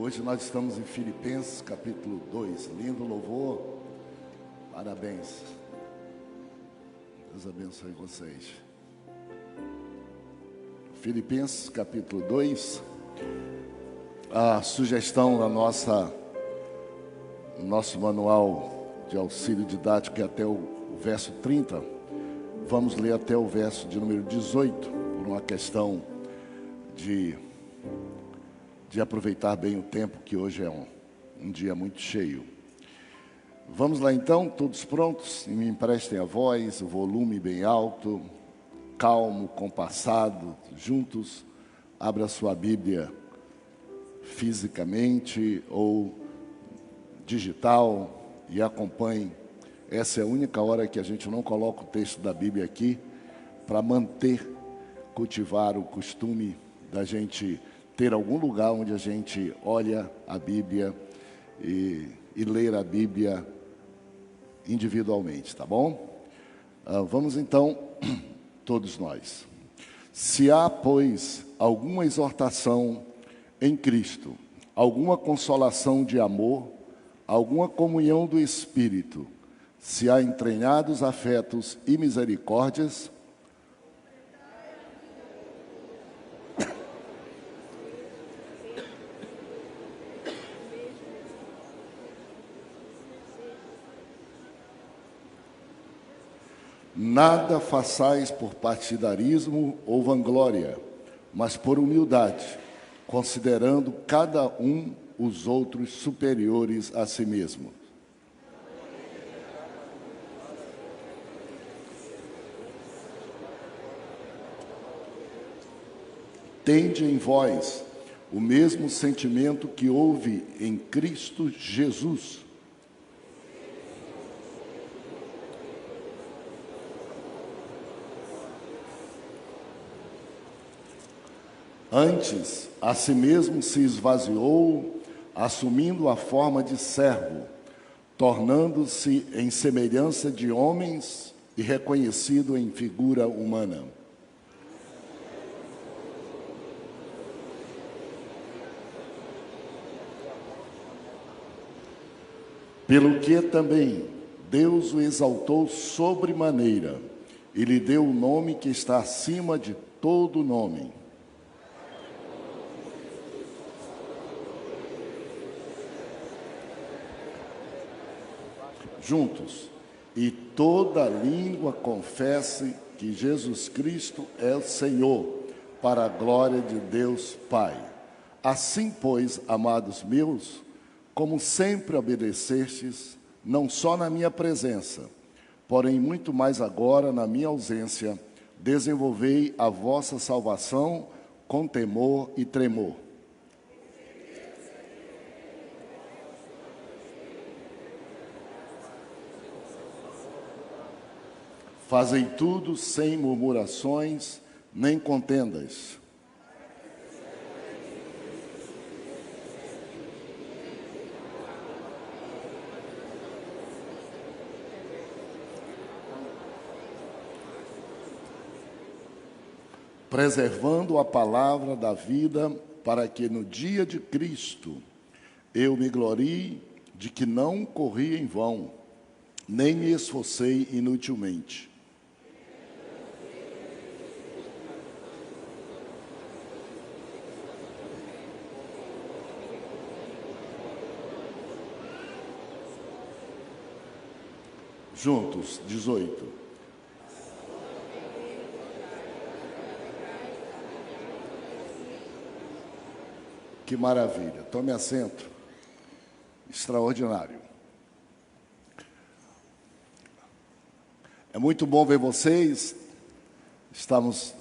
Hoje nós estamos em Filipenses, capítulo 2. Lindo louvor. Parabéns. Deus abençoe vocês. Filipenses, capítulo 2. A sugestão da nosso manual de auxílio didático é até o verso 30. Vamos ler até o verso de número 18, por uma questão de aproveitar bem o tempo, que hoje é um dia muito cheio. Vamos lá então, todos prontos? E me emprestem a voz, o volume bem alto, calmo, compassado, juntos. Abra sua Bíblia fisicamente ou digital e acompanhe. Essa é a única hora que a gente não coloca o texto da Bíblia aqui, para cultivar o costume da gente ter algum lugar onde a gente olha a Bíblia e ler a Bíblia individualmente, tá bom? Vamos então, todos nós. Se há, pois, alguma exortação em Cristo, alguma consolação de amor, alguma comunhão do Espírito, se há entranhados afetos e misericórdias, nada façais por partidarismo ou vanglória, mas por humildade, considerando cada um os outros superiores a si mesmo. Tende em vós o mesmo sentimento que houve em Cristo Jesus. Antes, a si mesmo se esvaziou, assumindo a forma de servo, tornando-se em semelhança de homens e reconhecido em figura humana. Pelo que também Deus o exaltou sobremaneira e lhe deu o nome que está acima de todo nome. Juntos, e toda língua confesse que Jesus Cristo é o Senhor, para a glória de Deus Pai. Assim, pois, amados meus, como sempre obedecestes, não só na minha presença, porém muito mais agora na minha ausência, desenvolvei a vossa salvação com temor e tremor. Fazei tudo sem murmurações, nem contendas. Preservando a palavra da vida, para que no dia de Cristo eu me glorie de que não corri em vão, nem me esforcei inutilmente. Juntos, 18. Que maravilha. Tome assento. Extraordinário. É muito bom ver vocês. Estamos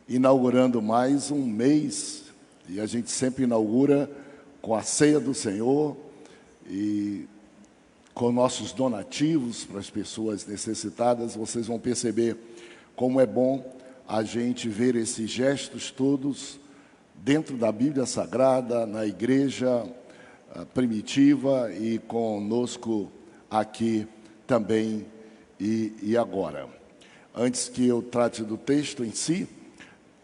inaugurando mais um mês e a gente sempre inaugura com a ceia do Senhor e com nossos donativos para as pessoas necessitadas. Vocês vão perceber como é bom a gente ver esses gestos todos dentro da Bíblia Sagrada, na igreja primitiva e conosco aqui também e agora. Antes que eu trate do texto em si,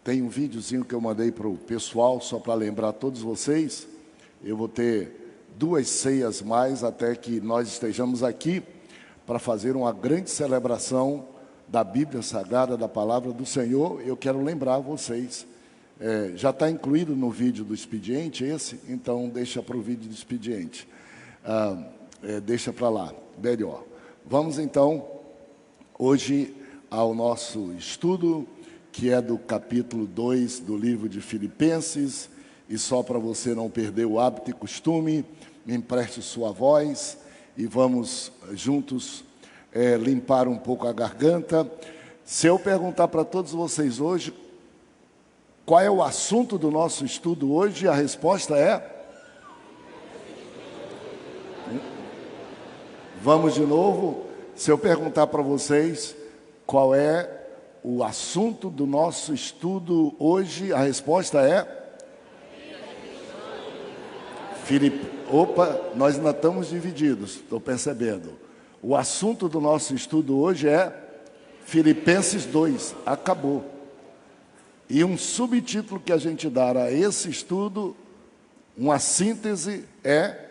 tem um videozinho que eu mandei para o pessoal, só para lembrar todos vocês. eu vou ter 2 ceias mais até que nós estejamos aqui para fazer uma grande celebração da Bíblia Sagrada, da Palavra do Senhor. Eu quero lembrar vocês, já está incluído no vídeo do expediente esse, então deixa para o vídeo do expediente, deixa para lá, melhor. Vamos então, hoje, ao nosso estudo, que é do capítulo 2 do livro de Filipenses, e só para você não perder o hábito e costume, me empreste sua voz e vamos juntos limpar um pouco a garganta. Se eu perguntar para todos vocês hoje, qual é o assunto do nosso estudo hoje, a resposta é... Vamos de novo. Se eu perguntar para vocês qual é o assunto do nosso estudo hoje, a resposta é... Opa, nós ainda estamos divididos, estou percebendo. O assunto do nosso estudo hoje é Filipenses 2, acabou. E um subtítulo que a gente dá a esse estudo, uma síntese, é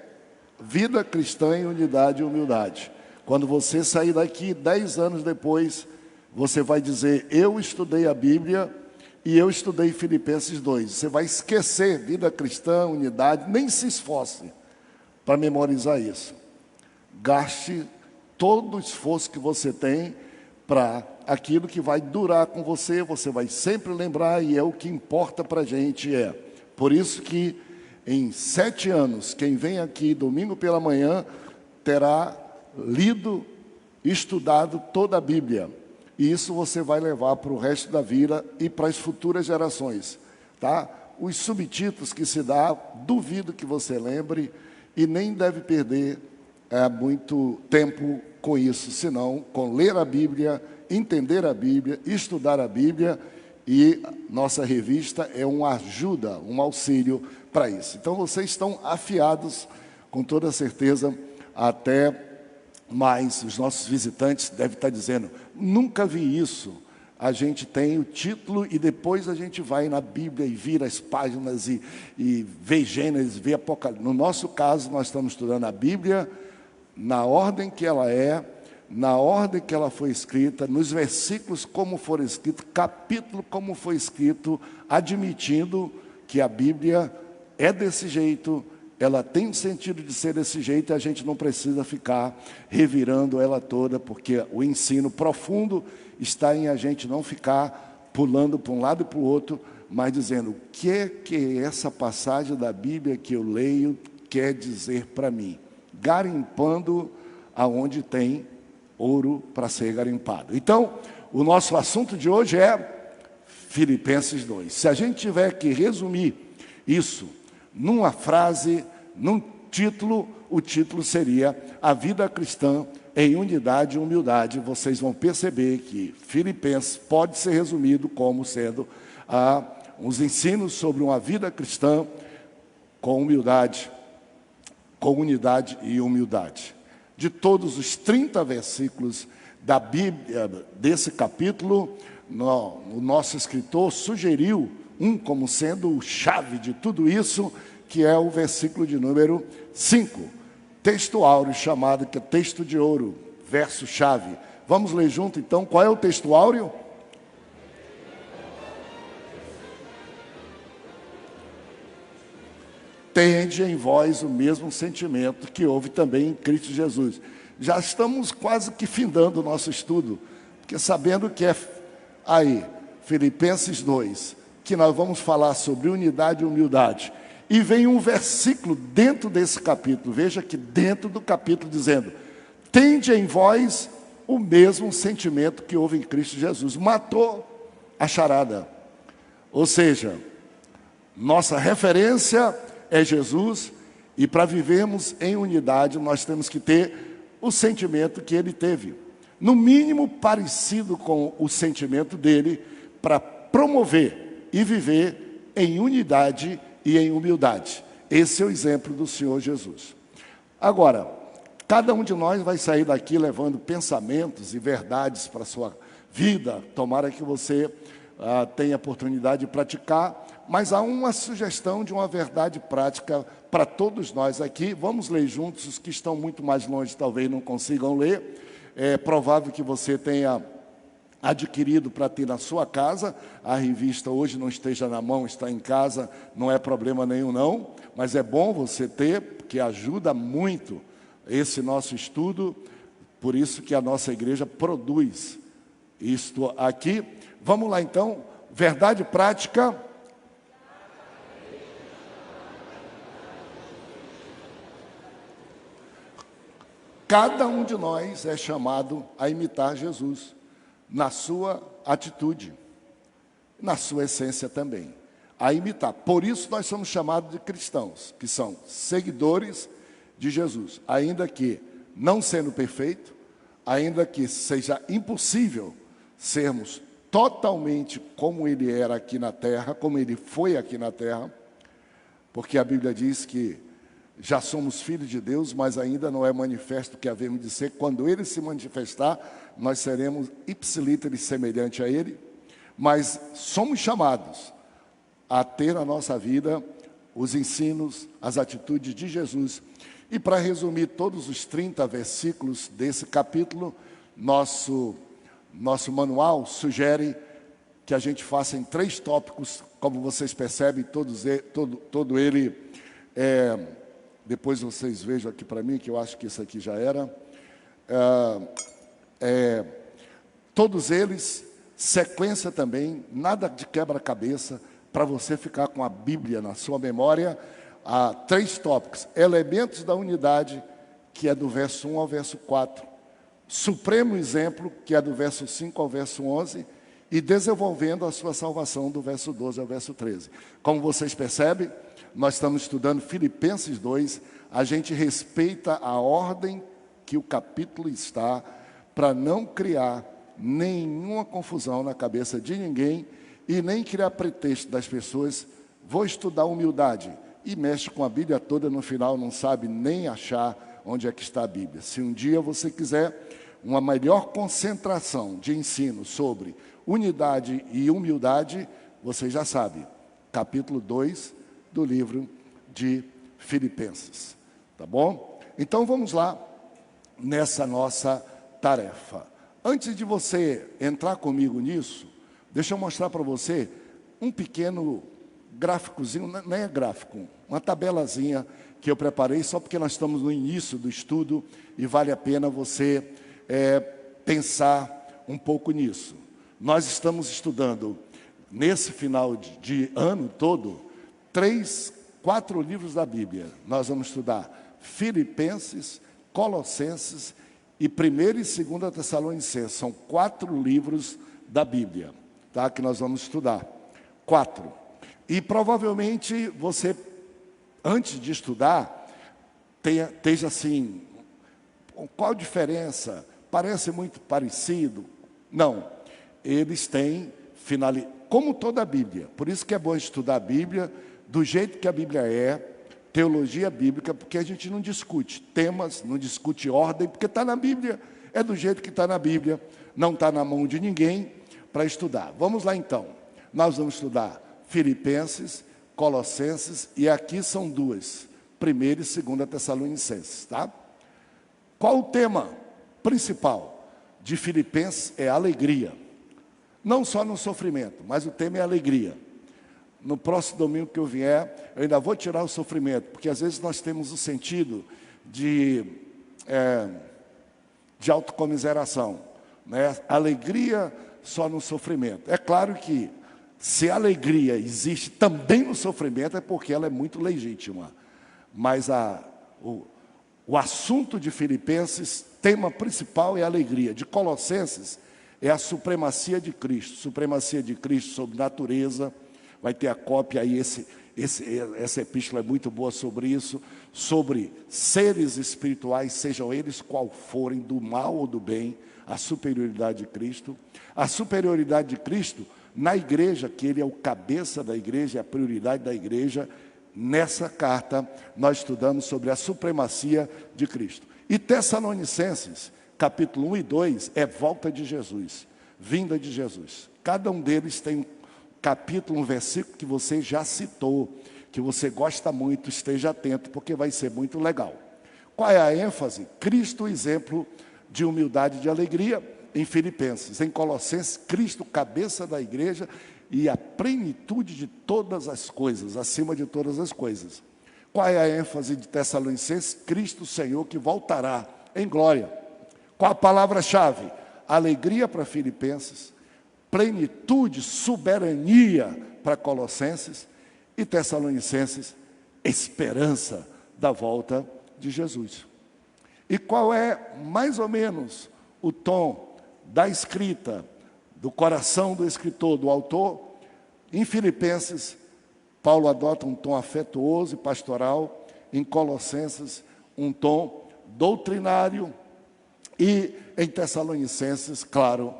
Vida Cristã em Unidade e Humildade. Quando você sair daqui 10 anos depois, você vai dizer, eu estudei a Bíblia e eu estudei Filipenses 2. Você vai esquecer vida cristã, unidade, nem se esforce para memorizar isso. Gaste todo o esforço que você tem para aquilo que vai durar com você, você vai sempre lembrar, e é o que importa para a gente. Por isso que em 7 anos, quem vem aqui domingo pela manhã, terá lido, estudado toda a Bíblia. E isso você vai levar para o resto da vida e para as futuras gerações, tá? Os subtítulos que se dá, duvido que você lembre e nem deve perder muito tempo com isso, senão com ler a Bíblia, entender a Bíblia, estudar a Bíblia, e nossa revista é uma ajuda, um auxílio para isso. Então vocês estão afiados, com toda certeza, até mais. Os nossos visitantes devem estar dizendo, nunca vi isso. A gente tem o título e depois a gente vai na Bíblia e vira as páginas e vê Gênesis, vê Apocalipse. No nosso caso, nós estamos estudando a Bíblia na ordem que ela é, na ordem que ela foi escrita, nos versículos como foram escritos, capítulo como foi escrito, admitindo que a Bíblia é desse jeito, ela tem sentido de ser desse jeito, e a gente não precisa ficar revirando ela toda, porque o ensino profundo está em a gente não ficar pulando para um lado e para o outro, mas dizendo o que essa passagem da Bíblia que eu leio quer dizer para mim, garimpando aonde tem ouro para ser garimpado. Então, o nosso assunto de hoje é Filipenses 2. Se a gente tiver que resumir isso numa frase, num título, o título seria A Vida Cristã em Unidade e Humildade. Vocês vão perceber que Filipenses pode ser resumido como sendo os ensinos sobre uma vida cristã com humildade, com unidade e humildade. De todos os 30 versículos da Bíblia, desse capítulo, o nosso escritor sugeriu como sendo o chave de tudo isso, que é o versículo de número 5. Texto áureo, chamado que é texto de ouro, verso-chave. Vamos ler junto, então, qual é o texto áureo? Tende em vós o mesmo sentimento que houve também em Cristo Jesus. Já estamos quase que findando o nosso estudo, porque sabendo que é aí, Filipenses 2, que nós vamos falar sobre unidade e humildade. E vem um versículo dentro desse capítulo, veja que dentro do capítulo dizendo, tende em vós o mesmo sentimento que houve em Cristo Jesus. Matou a charada. Ou seja, nossa referência é Jesus, e para vivermos em unidade, nós temos que ter o sentimento que ele teve. No mínimo parecido com o sentimento dele, para promover e viver em unidade e em humildade. Esse é o exemplo do Senhor Jesus. Agora, cada um de nós vai sair daqui levando pensamentos e verdades para a sua vida. Tomara que você tem a oportunidade de praticar, mas há uma sugestão de uma verdade prática para todos nós aqui. Vamos ler juntos, os que estão muito mais longe talvez não consigam ler. É provável que você tenha adquirido para ter na sua casa. A revista hoje não esteja na mão, está em casa, não é problema nenhum não, mas é bom você ter, porque ajuda muito esse nosso estudo, por isso que a nossa igreja produz isto aqui. Vamos lá então, verdade prática. Cada um de nós é chamado a imitar Jesus, na sua atitude, na sua essência também, a imitar. Por isso nós somos chamados de cristãos, que são seguidores de Jesus, ainda que não sendo perfeito, ainda que seja impossível sermos totalmente como ele era aqui na terra, como ele foi aqui na terra, porque a Bíblia diz que já somos filhos de Deus, mas ainda não é manifesto o que havemos de ser. Quando ele se manifestar, nós seremos ipsilíteres semelhante a ele, mas somos chamados a ter na nossa vida os ensinos, as atitudes de Jesus. E para resumir todos os 30 versículos desse capítulo, nosso manual sugere que a gente faça em 3 tópicos, como vocês percebem, todo ele, depois vocês vejam aqui para mim, que eu acho que isso aqui já era, todos eles, sequência também, nada de quebra-cabeça, para você ficar com a Bíblia na sua memória. Há 3 tópicos: elementos da unidade, que é do verso 1 ao verso 4, supremo exemplo, que é do verso 5 ao verso 11, e desenvolvendo a sua salvação, do verso 12 ao verso 13. Como vocês percebem, nós estamos estudando Filipenses 2, a gente respeita a ordem que o capítulo está, para não criar nenhuma confusão na cabeça de ninguém, e nem criar pretexto das pessoas. Vou estudar humildade, e mexe com a Bíblia toda, no final não sabe nem achar onde é que está a Bíblia. Se um dia você quiser uma melhor concentração de ensino sobre unidade e humildade, você já sabe, capítulo 2 do livro de Filipenses, tá bom? Então vamos lá nessa nossa tarefa. Antes de você entrar comigo nisso, deixa eu mostrar para você um pequeno gráficozinho, não é gráfico, uma tabelazinha que eu preparei, só porque nós estamos no início do estudo e vale a pena você pensar um pouco nisso. Nós estamos estudando, nesse final de ano todo, 4 livros da Bíblia. Nós vamos estudar Filipenses, Colossenses e 1º e 2º Tessalonicenses. São 4 livros da Bíblia, tá? Que nós vamos estudar. 4. E provavelmente você, antes de estudar, esteja assim: qual a diferença? Parece muito parecido. Não, eles têm como toda a Bíblia. Por isso que é bom estudar a Bíblia do jeito que a Bíblia é, teologia bíblica, porque a gente não discute temas, não discute ordem, porque está na Bíblia, é do jeito que está na Bíblia, não está na mão de ninguém para estudar. Vamos lá então, nós vamos estudar Filipenses, Colossenses, e aqui são 2, 1º e 2º Tessalonicenses, tá? Qual o tema principal de Filipenses? É alegria. Não só no sofrimento, mas o tema é alegria. No próximo domingo que eu vier, eu ainda vou tirar o sofrimento, porque às vezes nós temos o sentido de autocomiseração, né? Alegria só no sofrimento. É claro que se a alegria existe também no sofrimento, é porque ela é muito legítima. Mas o assunto de Filipenses, tema principal é a alegria. De Colossenses é a supremacia de Cristo. Supremacia de Cristo sobre natureza. Vai ter a cópia aí, essa epístola é muito boa sobre isso. Sobre seres espirituais, sejam eles qual forem, do mal ou do bem, a superioridade de Cristo. A superioridade de Cristo na igreja, que ele é o cabeça da igreja, é a prioridade da igreja. Nessa carta, nós estudamos sobre a supremacia de Cristo. E Tessalonicenses, capítulo 1 e 2, é volta de Jesus. vinda de Jesus. Cada um deles tem um capítulo, um versículo que você já citou, que você gosta muito, esteja atento, porque vai ser muito legal. Qual é a ênfase? Cristo, exemplo de humildade e de alegria, em Filipenses. Em Colossenses, Cristo, cabeça da igreja e a plenitude de todas as coisas, acima de todas as coisas. Qual é a ênfase de Tessalonicenses? Cristo, Senhor, que voltará em glória. Qual a palavra-chave? Alegria para Filipenses, plenitude, soberania para Colossenses e Tessalonicenses, esperança da volta de Jesus. E qual é, mais ou menos, o tom da escrita, do coração do escritor, do autor? Em Filipenses, Paulo adota um tom afetuoso e pastoral. Em Colossenses, um tom doutrinário. E em Tessalonicenses, claro,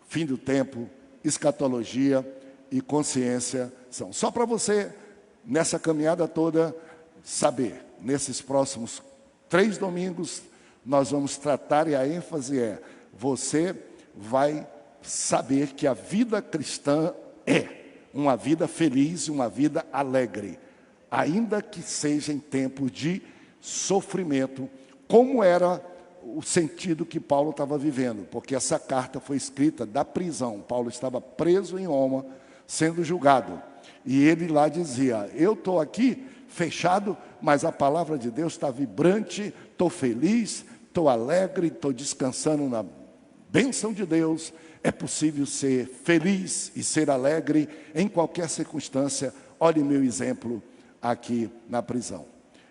fim do tempo, escatologia e consciência são. Só para você, nessa caminhada toda, saber, nesses próximos 3 domingos, nós vamos tratar, e a ênfase é, você vai saber que a vida cristã é uma vida feliz e uma vida alegre, ainda que seja em tempos de sofrimento, como era o sentido que Paulo estava vivendo, porque essa carta foi escrita da prisão. Paulo estava preso em Roma, sendo julgado, e ele lá dizia, eu estou aqui fechado, mas a palavra de Deus está vibrante, estou feliz, estou alegre, estou descansando na bênção de Deus. É possível ser feliz e ser alegre em qualquer circunstância. Olhe meu exemplo aqui na prisão.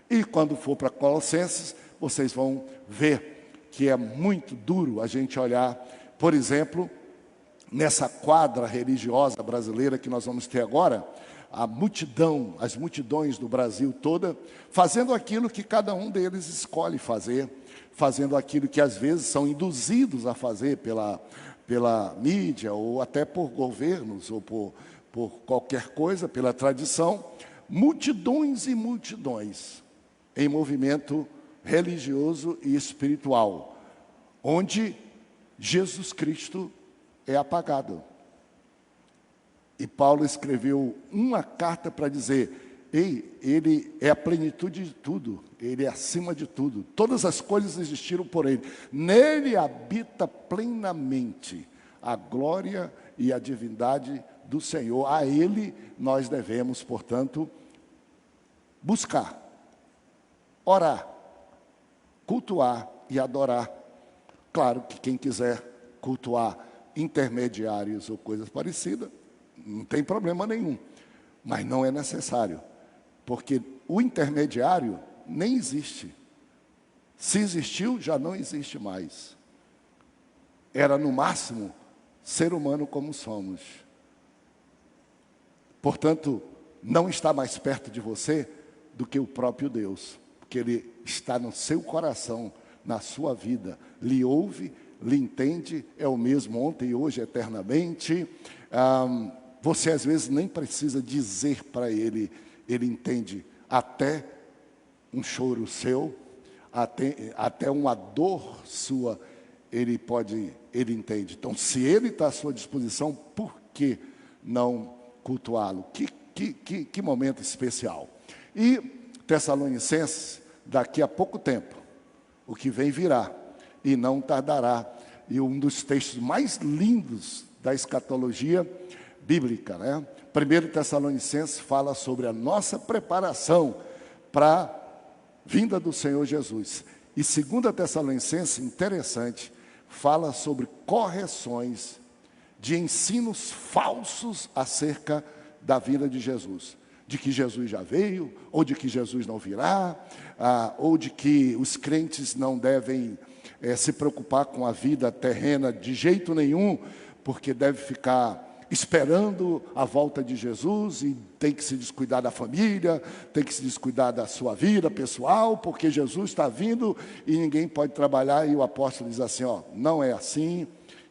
E quando for para Colossenses, vocês vão ver que é muito duro a gente olhar, por exemplo, nessa quadra religiosa brasileira que nós vamos ter agora, a multidão, as multidões do Brasil toda, fazendo aquilo que cada um deles escolhe fazer, fazendo aquilo que às vezes são induzidos a fazer pela mídia, ou até por governos, ou por qualquer coisa, pela tradição, multidões e multidões em movimento religioso e espiritual, onde Jesus Cristo é apagado. E Paulo escreveu uma carta para dizer, ei, ele é a plenitude de tudo, ele é acima de tudo, todas as coisas existiram por ele, nele habita plenamente a glória e a divindade do Senhor. A ele nós devemos, portanto, buscar, orar, cultuar e adorar. Claro que quem quiser cultuar intermediários ou coisas parecidas, não tem problema nenhum, mas não é necessário, porque o intermediário nem existe. Se existiu, já não existe mais. Era no máximo ser humano como somos. Portanto, não está mais perto de você do que o próprio Deus, porque Ele está no seu coração, na sua vida, lhe ouve, lhe entende, é o mesmo ontem e hoje eternamente. Você às vezes nem precisa dizer para Ele, Ele entende até um choro seu, até uma dor sua, Ele entende. Então, se Ele está à sua disposição, por que não cultuá-lo? Que momento especial. E Tessalonicenses, daqui a pouco tempo, o que vem virá, e não tardará. E um dos textos mais lindos da escatologia bíblica, né? 1 Tessalonicenses fala sobre a nossa preparação para a vinda do Senhor Jesus. E 2 Tessalonicenses, interessante, fala sobre correções de ensinos falsos acerca da vinda de Jesus. De que Jesus já veio, ou de que Jesus não virá, ou de que os crentes não devem se preocupar com a vida terrena de jeito nenhum, porque deve ficar esperando a volta de Jesus e tem que se descuidar da família, tem que se descuidar da sua vida pessoal, porque Jesus está vindo e ninguém pode trabalhar. E o apóstolo diz assim, não é assim,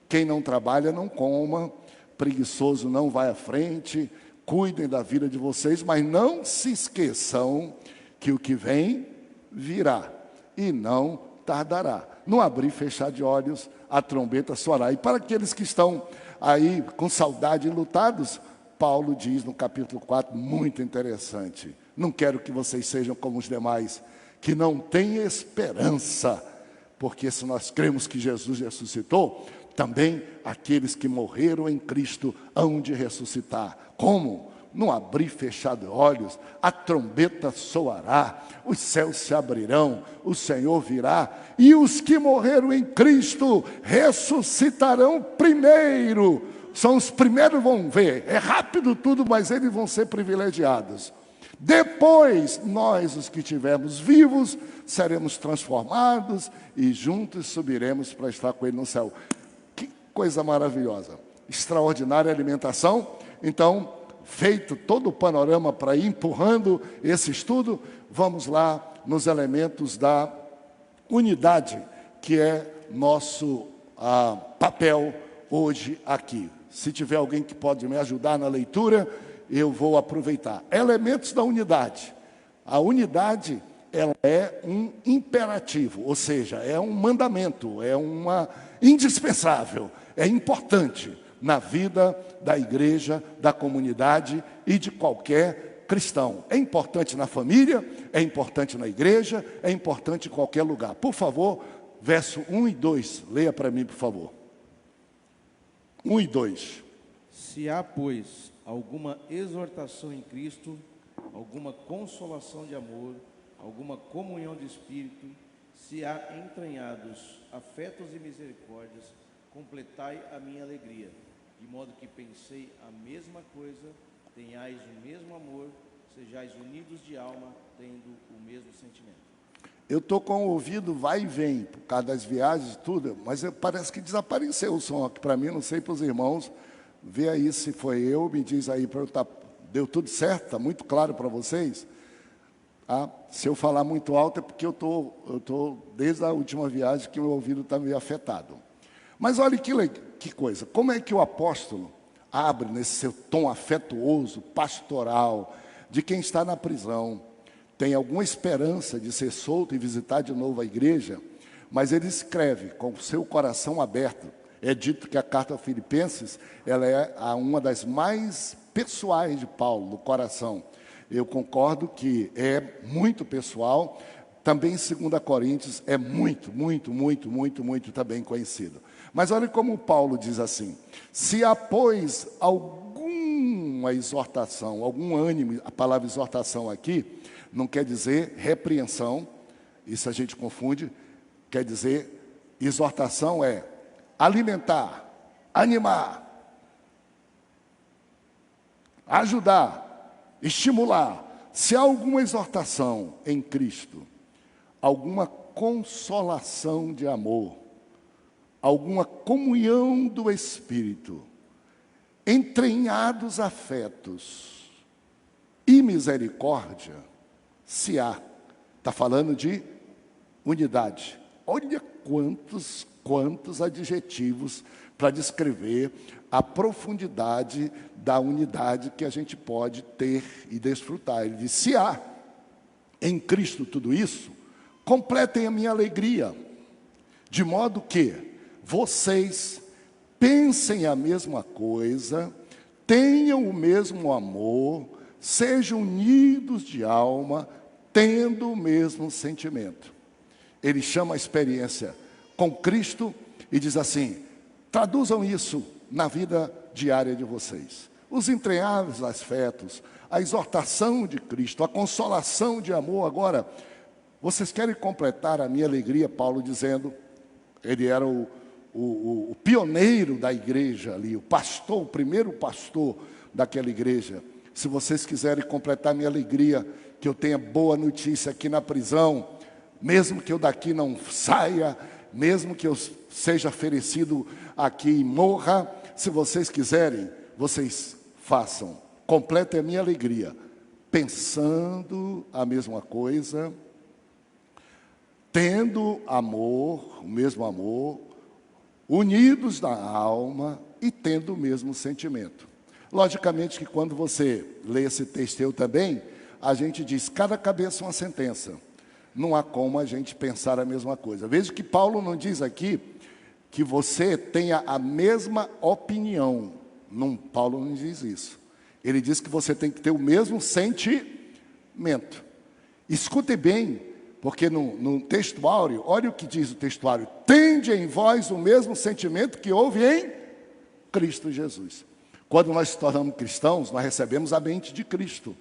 quem não trabalha não coma, preguiçoso não vai à frente, cuidem da vida de vocês, mas não se esqueçam que o que vem virá, e não tardará. No abrir e fechar de olhos, a trombeta soará. E para aqueles que estão aí com saudade e lutados, Paulo diz no capítulo 4, muito interessante: não quero que vocês sejam como os demais, que não têm esperança, porque se nós cremos que Jesus ressuscitou, também aqueles que morreram em Cristo hão de ressuscitar. Como? No abrir e fechar de olhos, a trombeta soará, os céus se abrirão, o Senhor virá, e os que morreram em Cristo ressuscitarão primeiro. São os primeiros que vão ver. É rápido tudo, mas eles vão ser privilegiados. Depois, nós, os que estivermos vivos, seremos transformados e juntos subiremos para estar com Ele no céu. Que coisa maravilhosa! Extraordinária alimentação. Então, feito todo o panorama para ir empurrando esse estudo, vamos lá nos elementos da unidade, que é nosso papel hoje aqui. Se tiver alguém que pode me ajudar na leitura, eu vou aproveitar. Elementos da unidade. A unidade, ela é um imperativo, ou seja, é um mandamento, é uma indispensável, é importante na vida da igreja, da comunidade e de qualquer cristão. É importante na família, é importante na igreja, é importante em qualquer lugar. Por favor, verso 1 e 2, leia para mim, por favor. 1 e 2. Se há, pois, alguma exortação em Cristo, alguma consolação de amor, alguma comunhão de espírito, se há entranhados afetos e misericórdias, completai a minha alegria, de modo que pensei a mesma coisa, tenhais o mesmo amor, sejais unidos de alma, tendo o mesmo sentimento. Eu estou com o ouvido vai e vem, por causa das viagens e tudo, mas parece que desapareceu o som aqui para mim, não sei para os irmãos. Vê aí se foi eu, me diz aí, deu tudo certo? Está muito claro para vocês? Se eu falar muito alto é porque eu tô desde a última viagem que o meu ouvido está meio afetado. Mas olha que coisa, como é que o apóstolo abre nesse seu tom afetuoso, pastoral, de quem está na prisão, tem alguma esperança de ser solto e visitar de novo a igreja, mas ele escreve com o seu coração aberto. É dito que a carta aos Filipenses, ela é uma das mais pessoais de Paulo, no coração. Eu concordo que é muito pessoal. Também 2 Coríntios é muito também conhecido. Mas olha como Paulo diz assim: se há, pois, alguma exortação, algum ânimo, a palavra exortação aqui não quer dizer repreensão, isso a gente confunde, quer dizer, exortação é alimentar, animar, ajudar, estimular. Se há alguma exortação em Cristo, alguma consolação de amor, alguma comunhão do Espírito, entranhados afetos e misericórdia, se há. Está falando de unidade. Olha quantos adjetivos para descrever a profundidade da unidade que a gente pode ter e desfrutar. Ele diz: se há em Cristo tudo isso, completem a minha alegria, de modo que vocês pensem a mesma coisa, tenham o mesmo amor, sejam unidos de alma, tendo o mesmo sentimento. Ele chama a experiência com Cristo e diz assim: traduzam isso na vida diária de vocês. Os entranháveis afetos, a exortação de Cristo, a consolação de amor. Agora, vocês querem completar a minha alegria, Paulo dizendo, ele era o pioneiro da igreja ali, o pastor, o primeiro pastor daquela igreja. Se vocês quiserem completar a minha alegria, que eu tenha boa notícia aqui na prisão, mesmo que eu daqui não saia, mesmo que eu seja oferecido aqui e morra, se vocês quiserem, vocês façam. Completem a minha alegria, pensando a mesma coisa, tendo amor, o mesmo amor, unidos na alma e tendo o mesmo sentimento. Logicamente que quando você lê esse texto, eu também, a gente diz, cada cabeça uma sentença. não há como a gente pensar a mesma coisa. Veja que Paulo não diz aqui que você tenha a mesma opinião. Não, Paulo não diz isso. Ele diz que você tem que ter o mesmo sentimento. Escute bem, porque no textuário, olha o que diz o textuário: tende em vós o mesmo sentimento que houve em Cristo Jesus. Quando nós nos tornamos cristãos, nós recebemos a mente de Cristo.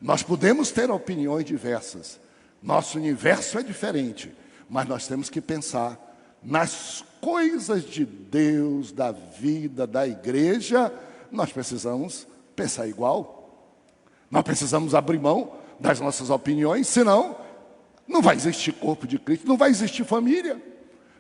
Nós podemos ter opiniões diversas. Nosso universo é diferente, mas nós temos que pensar nas coisas de Deus, da vida, da igreja. Nós precisamos pensar igual. Nós precisamos abrir mão das nossas opiniões, senão não vai existir corpo de Cristo, não vai existir família,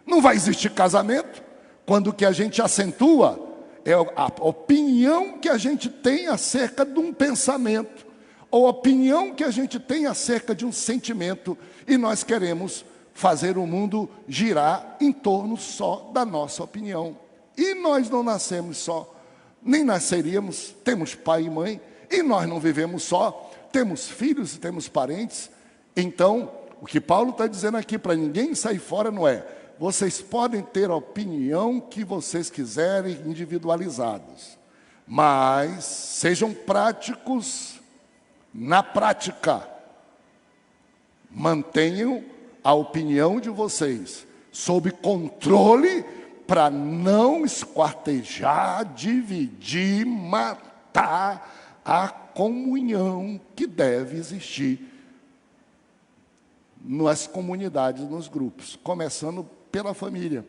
não vai existir casamento, quando o que a gente acentua é a opinião que a gente tem acerca de um pensamento, ou a opinião que a gente tem acerca de um sentimento, e nós queremos fazer o mundo girar em torno só da nossa opinião. E nós não nascemos só, nem nasceríamos, temos pai e mãe, e nós não vivemos só, temos filhos e temos parentes. Então, o que Paulo está dizendo aqui para ninguém sair fora não é: vocês podem ter a opinião que vocês quiserem, individualizados, mas sejam práticos na prática. Mantenham a opinião de vocês sob controle para não esquartejar, dividir, matar a comunhão que deve existir nas comunidades, nos grupos, começando pela família,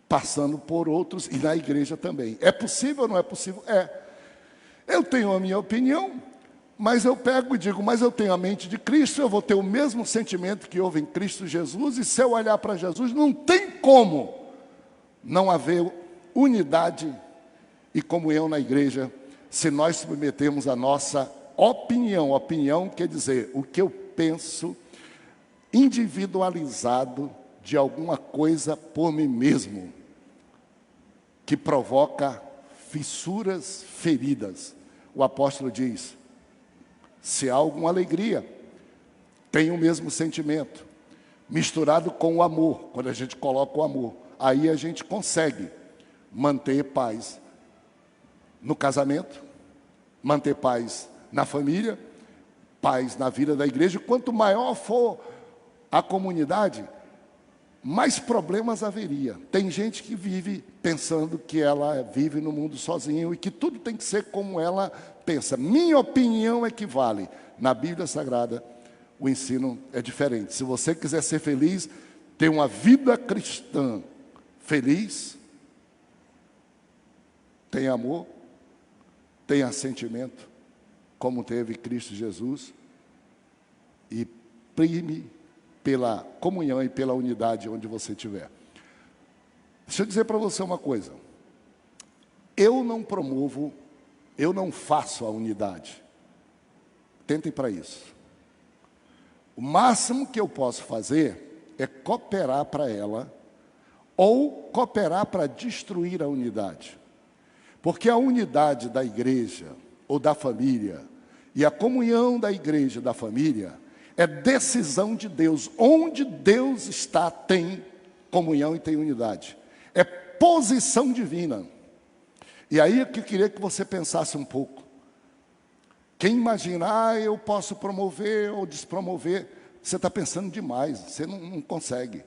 passando por outros e na igreja também. É possível ou não é possível? É. Eu tenho a minha opinião, mas eu pego e digo: mas eu tenho a mente de Cristo, eu vou ter o mesmo sentimento que houve em Cristo Jesus, e se eu olhar para Jesus, não tem como não haver unidade e comunhão na igreja, se nós submetemos a nossa opinião. Opinião quer dizer o que eu penso, individualizado de alguma coisa por mim mesmo, que provoca fissuras, feridas. O apóstolo diz: se há alguma alegria, tem o mesmo sentimento, misturado com o amor. Quando a gente coloca o amor, aí a gente consegue manter paz no casamento, manter paz na família, paz na vida da igreja. Quanto maior for a comunidade, mais problemas haveria. Tem gente que vive pensando que ela vive no mundo sozinho e que tudo tem que ser como ela pensa. Minha opinião é que vale. Na Bíblia Sagrada, o ensino é diferente. Se você quiser ser feliz, ter uma vida cristã feliz, tenha amor, tenha sentimento, como teve Cristo Jesus, e prime pela comunhão e pela unidade onde você estiver. Deixa eu dizer para você uma coisa: eu não promovo, eu não faço a unidade. Tentem para isso. O máximo que eu posso fazer é cooperar para ela, ou cooperar para destruir a unidade. Porque a unidade da igreja ou da família, e a comunhão da igreja e da família, é decisão de Deus. Onde Deus está, tem comunhão e tem unidade. É posição divina. E aí é que eu queria que você pensasse um pouco. Quem imagina: eu posso promover ou despromover, você está pensando demais, você não consegue.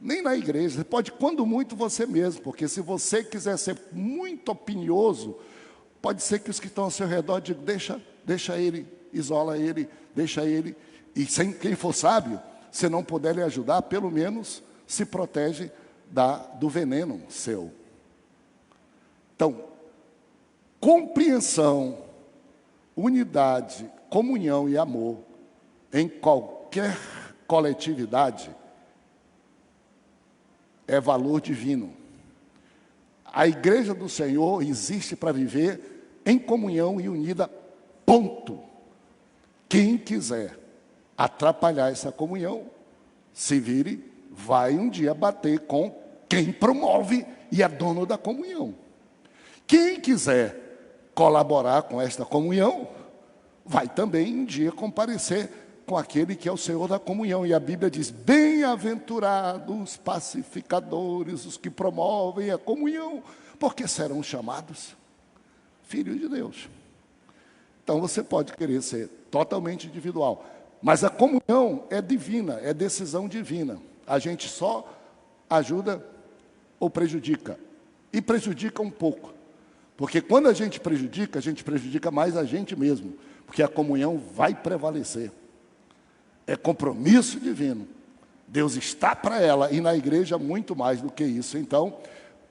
Nem na igreja, você pode, quando muito, você mesmo, porque se você quiser ser muito opinioso, pode ser que os que estão ao seu redor digam: deixa ele, isola ele, deixa ele. E sem quem for sábio, se não puder lhe ajudar, pelo menos se protege do veneno seu. Então, compreensão, unidade, comunhão e amor em qualquer coletividade é valor divino. A igreja do Senhor existe para viver em comunhão e unida, ponto. Quem quiser atrapalhar essa comunhão, se vire, vai um dia bater com quem promove e é dono da comunhão. Quem quiser colaborar com esta comunhão, vai também um dia comparecer com aquele que é o Senhor da comunhão. E a Bíblia diz: bem-aventurados os pacificadores, os que promovem a comunhão, porque serão chamados filhos de Deus. Então você pode querer ser totalmente individual, mas a comunhão é divina, é decisão divina. A gente só ajuda ou prejudica, e prejudica um pouco, porque quando a gente prejudica mais a gente mesmo, porque a comunhão vai prevalecer. É compromisso divino. Deus está para ela, e na igreja muito mais do que isso. Então,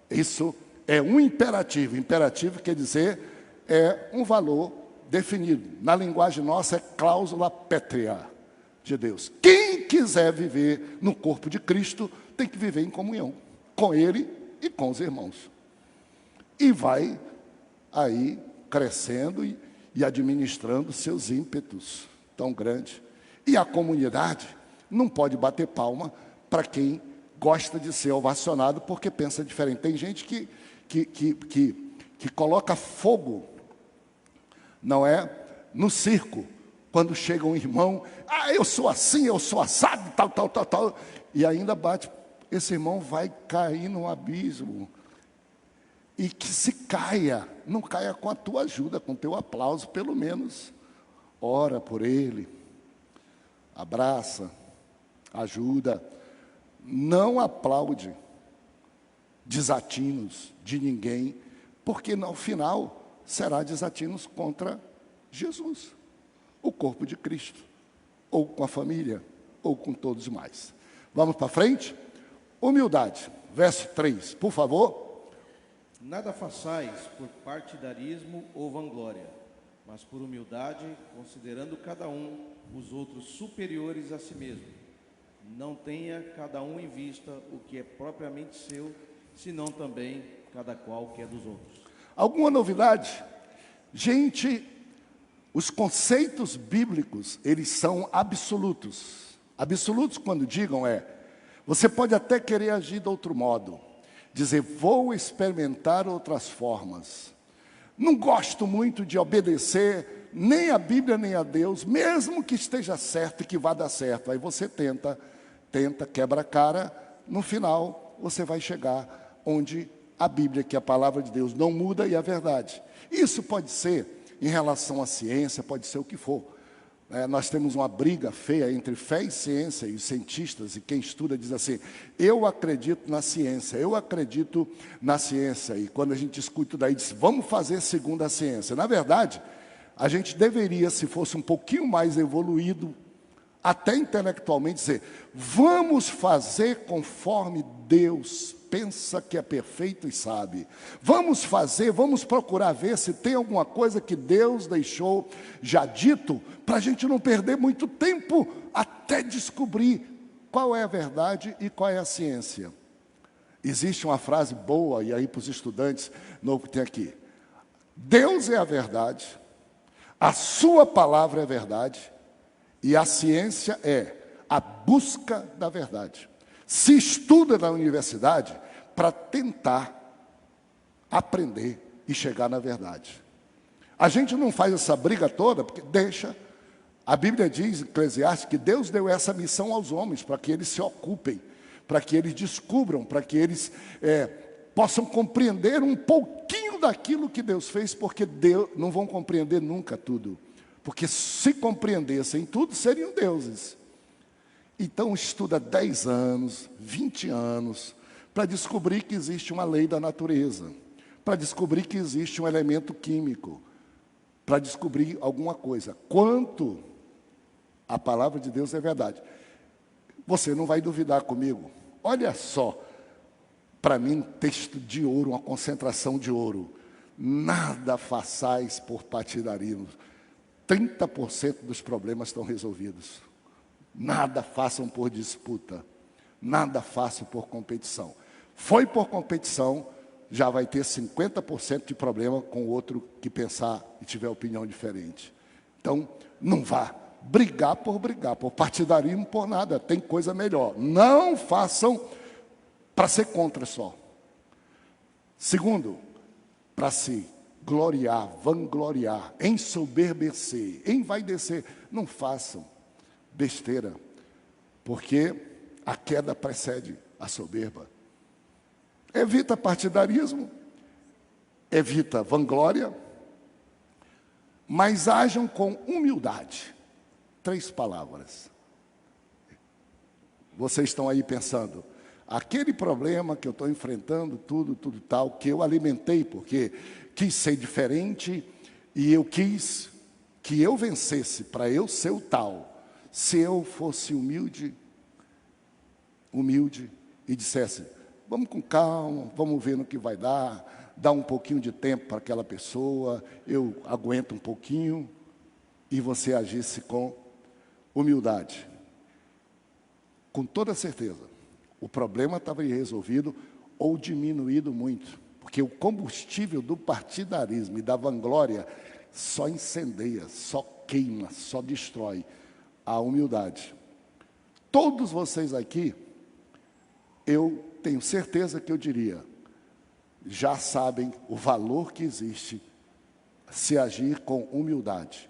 isso é um imperativo. Imperativo quer dizer, é um valor definido. Na linguagem nossa é cláusula pétrea de Deus. Quem quiser viver no corpo de Cristo, tem que viver em comunhão com Ele e com os irmãos. E vai aí crescendo e administrando seus ímpetos tão grandes. E a comunidade não pode bater palma para quem gosta de ser ovacionado porque pensa diferente. Tem gente que coloca fogo, não é, no circo, quando chega um irmão: eu sou assim, eu sou assado, tal, e ainda bate. Esse irmão vai cair num abismo. E que se caia, não caia com a tua ajuda, com o teu aplauso, pelo menos ora por ele, abraça, ajuda, não aplaude desatinos de ninguém, porque no final será desatinos contra Jesus, o corpo de Cristo, ou com a família, ou com todos mais. Vamos para frente? Humildade, verso 3, por favor. Nada façais por partidarismo ou vanglória, mas por humildade, considerando cada um os outros superiores a si mesmo. Não tenha cada um em vista o que é propriamente seu, senão também cada qual o que é dos outros. Alguma novidade? Gente, os conceitos bíblicos, eles são absolutos. Absolutos, quando digam, você pode até querer agir de outro modo, dizer: vou experimentar outras formas. Não gosto muito de obedecer nem a Bíblia nem a Deus, mesmo que esteja certo e que vá dar certo. Aí você tenta, quebra a cara, no final você vai chegar onde a Bíblia, que é a palavra de Deus, não muda, e a verdade. Isso pode ser em relação à ciência, pode ser o que for. Nós temos uma briga feia entre fé e ciência, e os cientistas, e quem estuda diz assim: eu acredito na ciência, eu acredito na ciência. E quando a gente discute daí, diz: vamos fazer segundo a ciência. Na verdade, a gente deveria, se fosse um pouquinho mais evoluído, até intelectualmente, dizer: vamos fazer conforme Deus pensa que é perfeito e sabe. Vamos fazer, vamos procurar ver se tem alguma coisa que Deus deixou já dito, para a gente não perder muito tempo até descobrir qual é a verdade e qual é a ciência. Existe uma frase boa, e aí para os estudantes, novo que tem aqui: Deus é a verdade, a sua palavra é a verdade, e a ciência é a busca da verdade. Se estuda na universidade para tentar aprender e chegar na verdade. A gente não faz essa briga toda porque deixa. A Bíblia diz, em Eclesiastes, que Deus deu essa missão aos homens para que eles se ocupem, para que eles descubram, para que eles possam compreender um pouquinho daquilo que Deus fez, porque Deus, não vão compreender nunca tudo. Porque se compreendessem tudo, seriam deuses. Então estuda 10 anos, 20 anos, para descobrir que existe uma lei da natureza, para descobrir que existe um elemento químico, para descobrir alguma coisa. Quanto a palavra de Deus é verdade. Você não vai duvidar comigo. Olha só, para mim, texto de ouro, uma concentração de ouro. Nada façais por partidarismo. 30% dos problemas estão resolvidos. Nada façam por disputa, nada façam por competição. Foi por competição, já vai ter 50% de problema com o outro que pensar e tiver opinião diferente. Então, não vá brigar, por partidarismo, por nada, tem coisa melhor. Não façam para ser contra só. Segundo, para se vangloriar, ensoberbecer, envaidecer, não façam. besteira, porque a queda precede a soberba. Evita partidarismo, evita vanglória, mas ajam com humildade. 3 palavras. Vocês estão aí pensando, aquele problema que eu estou enfrentando, tudo tal, que eu alimentei, porque quis ser diferente, e eu quis que eu vencesse, para eu ser o tal. Se eu fosse humilde, e dissesse, vamos com calma, vamos ver no que vai dar um pouquinho de tempo para aquela pessoa, eu aguento um pouquinho, e você agisse com humildade. Com toda certeza, o problema estava resolvido ou diminuído muito, porque o combustível do partidarismo e da vanglória só incendeia, só queima, só destrói a humildade. Todos vocês aqui, eu tenho certeza que eu diria, já sabem o valor que existe se agir com humildade.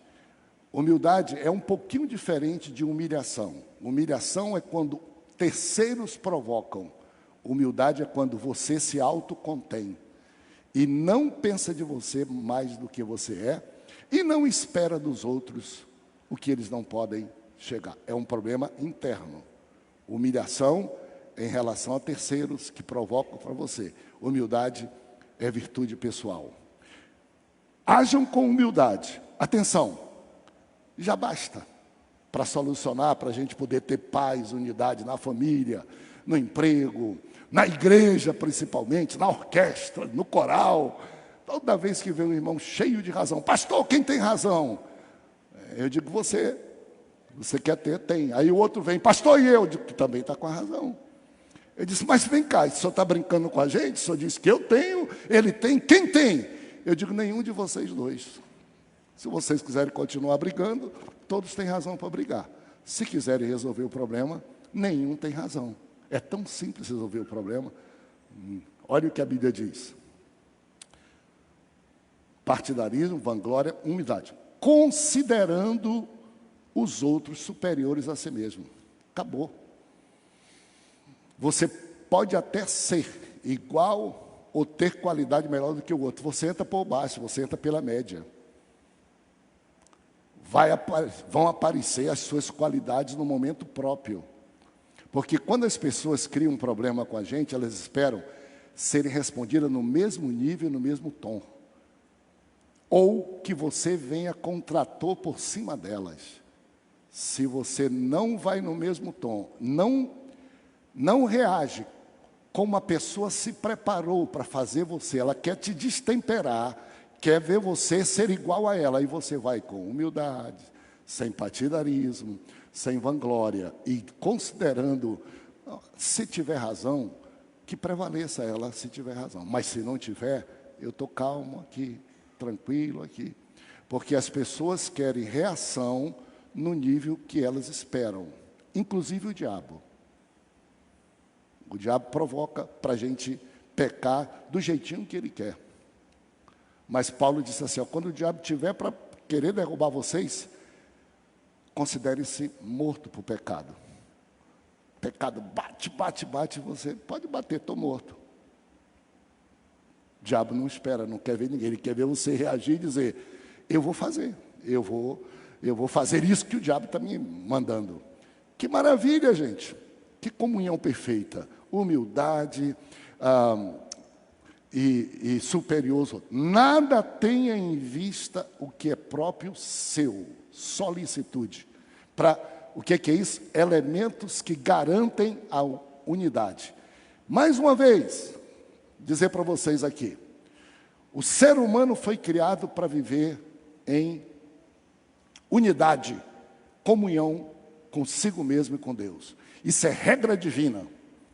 Humildade é um pouquinho diferente de humilhação. Humilhação é quando terceiros provocam. Humildade é quando você se autocontém e não pensa de você mais do que você é e não espera dos outros o que eles não podem chegar. É um problema interno. Humilhação é em relação a terceiros que provocam para você. Humildade é virtude pessoal. Ajam com humildade. Atenção, já basta para solucionar, para a gente poder ter paz, unidade na família, no emprego, na igreja principalmente, na orquestra, no coral. Toda vez que vem um irmão cheio de razão, pastor, quem tem razão? Eu digo, você quer ter, tem. Aí o outro vem, pastor, e eu digo que também está com a razão. Eu disse, mas vem cá, o senhor está brincando com a gente? O senhor disse que eu tenho, ele tem, quem tem? Eu digo, nenhum de vocês dois. Se vocês quiserem continuar brigando, todos têm razão para brigar. Se quiserem resolver o problema, nenhum tem razão. É tão simples resolver o problema. Olha o que a Bíblia diz. Partidarismo, vanglória, humildade. Considerando os outros superiores a si mesmo. Acabou. Você pode até ser igual ou ter qualidade melhor do que o outro. Você entra por baixo, você entra pela média. Vão aparecer as suas qualidades no momento próprio. Porque quando as pessoas criam um problema com a gente, elas esperam serem respondidas no mesmo nível, no mesmo tom. Ou que você venha contrator por cima delas. Se você não vai no mesmo tom, não reage como a pessoa se preparou para fazer você, ela quer te destemperar, quer ver você ser igual a ela, e você vai com humildade, sem partidarismo, sem vanglória, e considerando, se tiver razão, que prevaleça ela se tiver razão. Mas se não tiver, eu estou calmo aqui, tranquilo aqui. Porque as pessoas querem reação no nível que elas esperam, inclusive o diabo. O diabo provoca para a gente pecar do jeitinho que ele quer. Mas Paulo disse assim, ó, quando o diabo tiver para querer derrubar vocês, considere-se morto para o pecado. Pecado bate, você pode bater, estou morto. O diabo não espera, não quer ver ninguém, ele quer ver você reagir e dizer, eu vou fazer, eu vou fazer isso que o diabo está me mandando. Que maravilha, gente, que comunhão perfeita, humildade, e superior. Nada tenha em vista o que é próprio seu, solicitude. O que é isso? Elementos que garantem a unidade. Mais uma vez, dizer para vocês aqui, o ser humano foi criado para viver em unidade, comunhão consigo mesmo e com Deus. Isso é regra divina.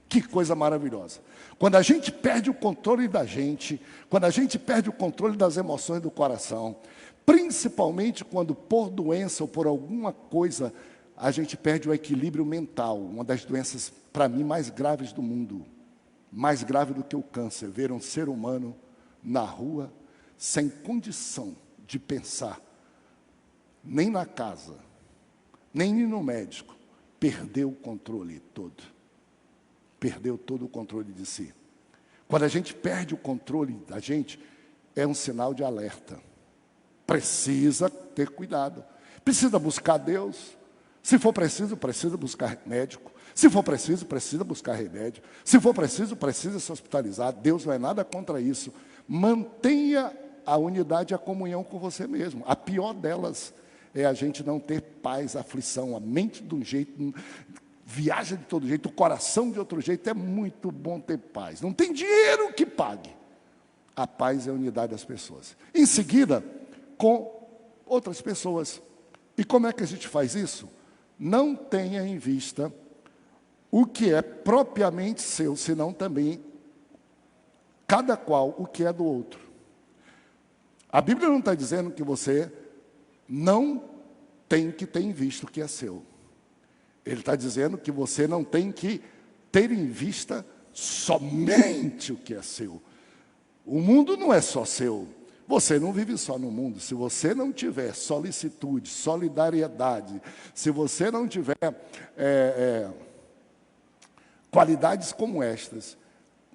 Que coisa maravilhosa. Quando a gente perde o controle da gente, quando a gente perde o controle das emoções do coração, principalmente quando por doença ou por alguma coisa, a gente perde o equilíbrio mental, uma das doenças, para mim, mais graves do mundo, mais grave do que o câncer, ver um ser humano na rua, sem condição de pensar, nem na casa, nem ir no médico. Perdeu o controle todo. Perdeu todo o controle de si. Quando a gente perde o controle da gente, é um sinal de alerta. Precisa ter cuidado. Precisa buscar Deus. Se for preciso, precisa buscar médico. Se for preciso, precisa buscar remédio. Se for preciso, precisa se hospitalizar. Deus não é nada contra isso. Mantenha a unidade e a comunhão com você mesmo. A pior delas é a gente não ter paz, aflição, a mente de um jeito, viaja de todo jeito, o coração de outro jeito. É muito bom ter paz. Não tem dinheiro que pague. A paz é a unidade das pessoas. Em seguida, com outras pessoas. E como é que a gente faz isso? Não tenha em vista o que é propriamente seu, senão também cada qual o que é do outro. A Bíblia não está dizendo que você não tem que ter em vista o que é seu. Ele está dizendo que você não tem que ter em vista somente o que é seu. O mundo não é só seu. Você não vive só no mundo. Se você não tiver solicitude, solidariedade, se você não tiver qualidades como estas,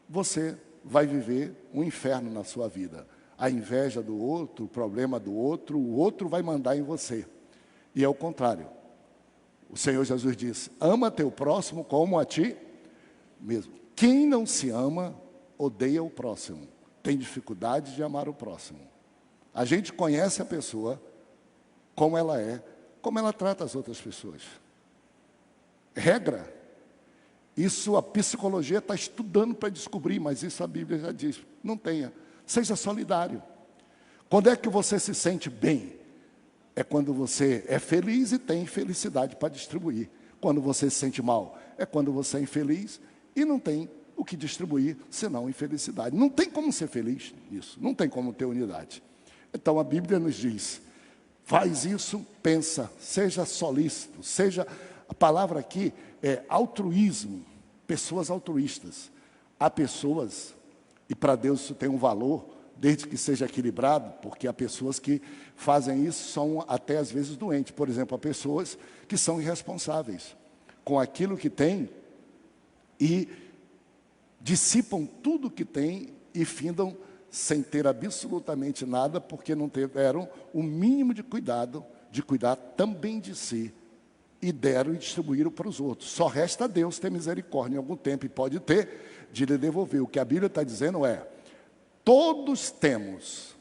você vai viver um inferno na sua vida. A inveja do outro, o problema do outro, o outro vai mandar em você. E é o contrário. O Senhor Jesus disse: ama teu próximo como a ti mesmo. Quem não se ama, odeia o próximo. Tem dificuldade de amar o próximo. A gente conhece a pessoa como ela trata as outras pessoas. Regra. Isso a psicologia está estudando para descobrir, mas isso a Bíblia já diz. Não tenha. Seja solidário. Quando é que você se sente bem? É quando você é feliz e tem felicidade para distribuir. Quando você se sente mal, é quando você é infeliz e não tem o que distribuir, senão infelicidade. Não tem como ser feliz nisso, não tem como ter unidade. Então a Bíblia nos diz, faz isso, pensa, seja solícito, seja, a palavra aqui é altruísmo, pessoas altruístas. Há pessoas, e para Deus isso tem um valor, desde que seja equilibrado, porque há pessoas que fazem isso, são até às vezes doentes. Por exemplo, há pessoas que são irresponsáveis com aquilo que têm e dissipam tudo que têm e findam sem ter absolutamente nada, porque não tiveram o mínimo de cuidado, de cuidar também de si, e deram e distribuíram para os outros. Só resta a Deus ter misericórdia em algum tempo, e pode ter, de lhe devolver. O que a Bíblia está dizendo é, todos temos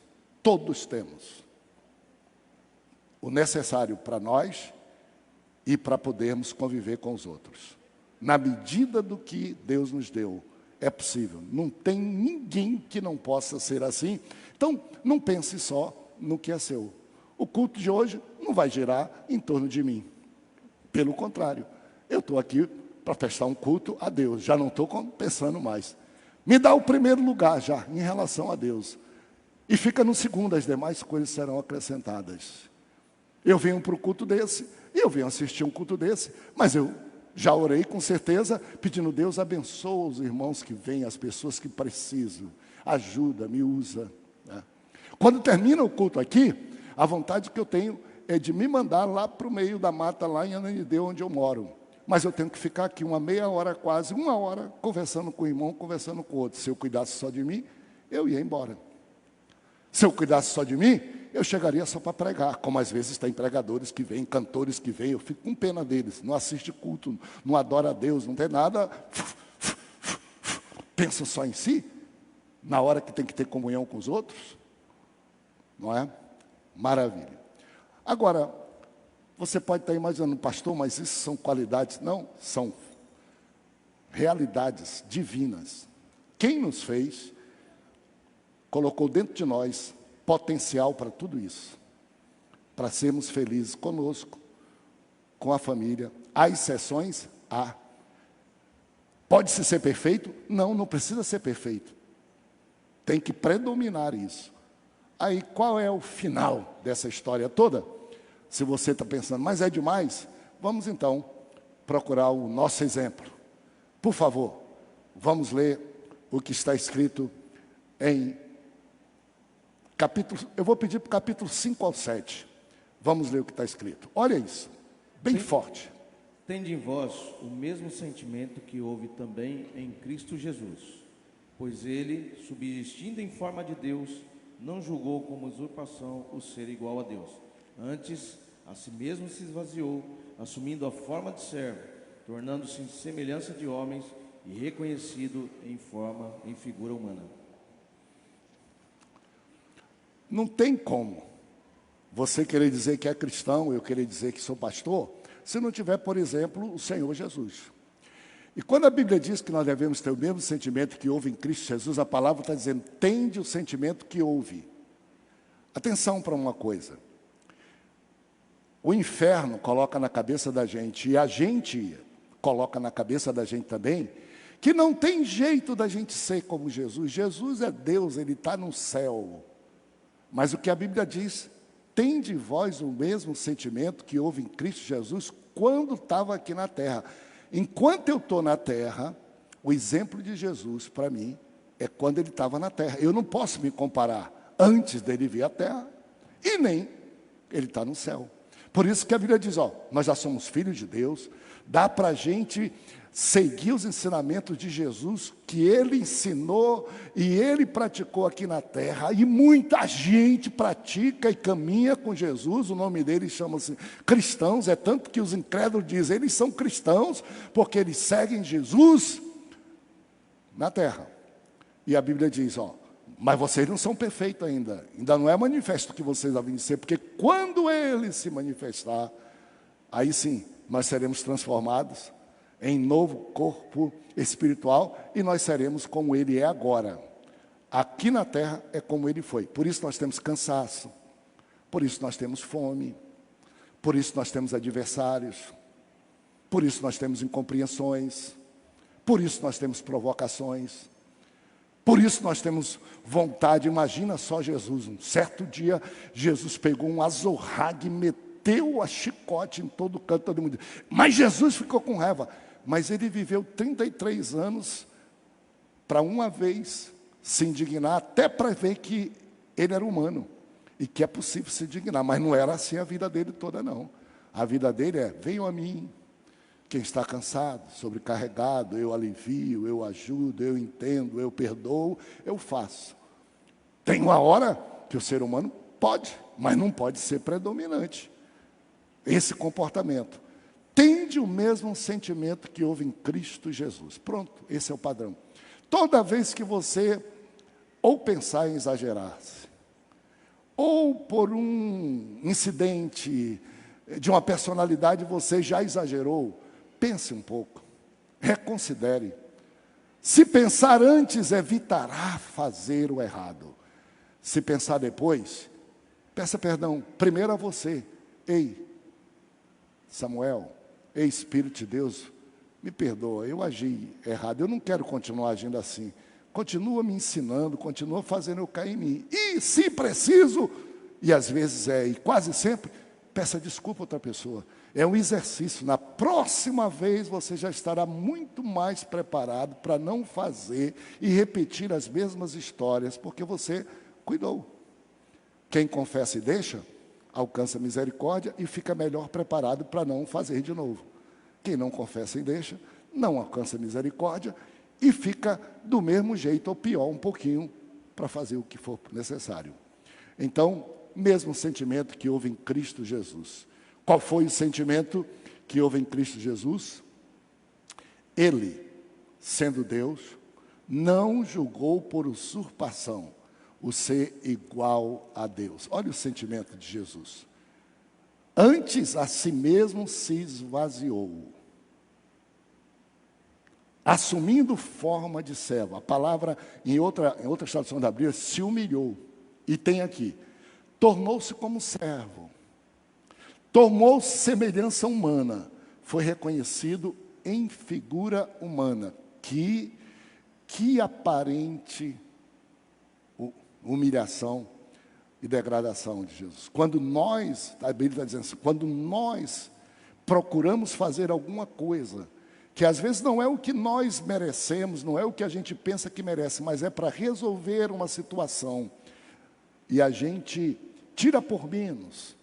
o necessário para nós e para podermos conviver com os outros. Na medida do que Deus nos deu, é possível. Não tem ninguém que não possa ser assim. Então, não pense só no que é seu. O culto de hoje não vai girar em torno de mim. Pelo contrário, eu estou aqui para prestar um culto a Deus. Já não estou pensando mais. Me dá o primeiro lugar já, em relação a Deus. E fica no segundo, as demais coisas serão acrescentadas. Eu venho para o culto desse, e eu venho assistir um culto desse, mas eu já orei com certeza, pedindo: Deus abençoa os irmãos que vêm, as pessoas que precisam, ajuda, me usa. Né? Quando termina o culto aqui, a vontade que eu tenho é de me mandar lá para o meio da mata, lá em Ananindeua, onde eu moro. Mas eu tenho que ficar aqui uma meia hora, quase uma hora, conversando com o irmão, conversando com o outro. Se eu cuidasse só de mim, eu ia embora. Se eu cuidasse só de mim, eu chegaria só para pregar, como às vezes tem pregadores que vêm, cantores que vêm, eu fico com pena deles, não assiste culto, não adora a Deus, não tem nada, pensa só em si, na hora que tem que ter comunhão com os outros, não é? Maravilha. Agora, você pode estar imaginando, pastor, mas isso são qualidades? Não, são realidades divinas. Quem nos fez, colocou dentro de nós potencial para tudo isso, para sermos felizes conosco, com a família. Há exceções? Há. Pode-se ser perfeito? Não, não precisa ser perfeito. Tem que predominar isso. Aí, qual é o final dessa história toda? Se você está pensando, mas é demais, vamos então procurar o nosso exemplo. Por favor, vamos ler o que está escrito em capítulo, eu vou pedir para o capítulo 5 ao 7. Vamos ler o que está escrito. Olha isso. bem forte. Tende em vós o mesmo sentimento que houve também em Cristo Jesus, pois ele, subsistindo em forma de Deus, não julgou como usurpação o ser igual a Deus. Antes, a si mesmo se esvaziou, assumindo a forma de servo, tornando-se em semelhança de homens e reconhecido em figura humana. Não tem como você querer dizer que é cristão, eu querer dizer que sou pastor, se não tiver, por exemplo, o Senhor Jesus. E quando a Bíblia diz que nós devemos ter o mesmo sentimento que houve em Cristo Jesus, a palavra está dizendo, tende o sentimento que houve. Atenção para uma coisa. O inferno coloca na cabeça da gente, e a gente coloca na cabeça da gente também, que não tem jeito da gente ser como Jesus. Jesus é Deus, Ele está no céu. Mas o que a Bíblia diz, tende vós o mesmo sentimento que houve em Cristo Jesus quando estava aqui na terra. Enquanto eu estou na terra, o exemplo de Jesus para mim é quando Ele estava na terra. Eu não posso me comparar antes dele vir à terra e nem Ele está no céu. Por isso que a Bíblia diz, nós já somos filhos de Deus, dá para a gente seguir os ensinamentos de Jesus, que Ele ensinou e Ele praticou aqui na terra, e muita gente pratica e caminha com Jesus, o nome deles chama-se cristãos, é tanto que os incrédulos dizem, eles são cristãos, porque eles seguem Jesus na terra. E a Bíblia diz, mas vocês não são perfeitos ainda não é manifesto que vocês devem ser, porque quando Ele se manifestar, aí sim, nós seremos transformados em novo corpo espiritual e nós seremos como Ele é agora. Aqui na terra é como Ele foi. Por isso nós temos cansaço, por isso nós temos fome, por isso nós temos adversários, por isso nós temos incompreensões, por isso nós temos provocações, por isso nós temos vontade. Imagina só Jesus, um certo dia Jesus pegou um azorrague e meteu a chicote em todo canto, todo mundo. Mas Jesus ficou com raiva. Mas ele viveu 33 anos para uma vez se indignar, até para ver que ele era humano e que é possível se indignar. Mas não era assim a vida dele toda, não. A vida dele é, venham a mim, quem está cansado, sobrecarregado, eu alivio, eu ajudo, eu entendo, eu perdoo, eu faço. Tem uma hora que o ser humano pode, mas não pode ser predominante esse comportamento. Tende o mesmo sentimento que houve em Cristo Jesus. Pronto, esse é o padrão. Toda vez que você ou pensar em exagerar-se, ou por um incidente de uma personalidade você já exagerou, pense um pouco, reconsidere. Se pensar antes, evitará fazer o errado. Se pensar depois, peça perdão primeiro a você. Ei, Samuel, ei, Espírito de Deus, me perdoa, eu agi errado, eu não quero continuar agindo assim. Continua me ensinando, continua fazendo eu cair em mim. E, se preciso, e às vezes e quase sempre, peça desculpa a outra pessoa. É um exercício. Na próxima vez você já estará muito mais preparado para não fazer e repetir as mesmas histórias, porque você cuidou. Quem confessa e deixa, alcança misericórdia e fica melhor preparado para não fazer de novo. Quem não confessa e deixa, não alcança misericórdia e fica do mesmo jeito, ou pior um pouquinho, para fazer o que for necessário. Então, mesmo sentimento que houve em Cristo Jesus. Qual foi o sentimento que houve em Cristo Jesus? Ele, sendo Deus, não julgou por usurpação o ser igual a Deus. Olha o sentimento de Jesus. Antes, a si mesmo se esvaziou, assumindo forma de servo. A palavra, em outra tradução da Bíblia, se humilhou. E tem aqui, tornou-se como servo. Tomou semelhança humana. Foi reconhecido em figura humana. Que aparente humilhação e degradação de Jesus. Quando nós, a Bíblia está dizendo assim, quando nós procuramos fazer alguma coisa, que às vezes não é o que nós merecemos, não é o que a gente pensa que merece, mas é para resolver uma situação, e a gente tira por menos,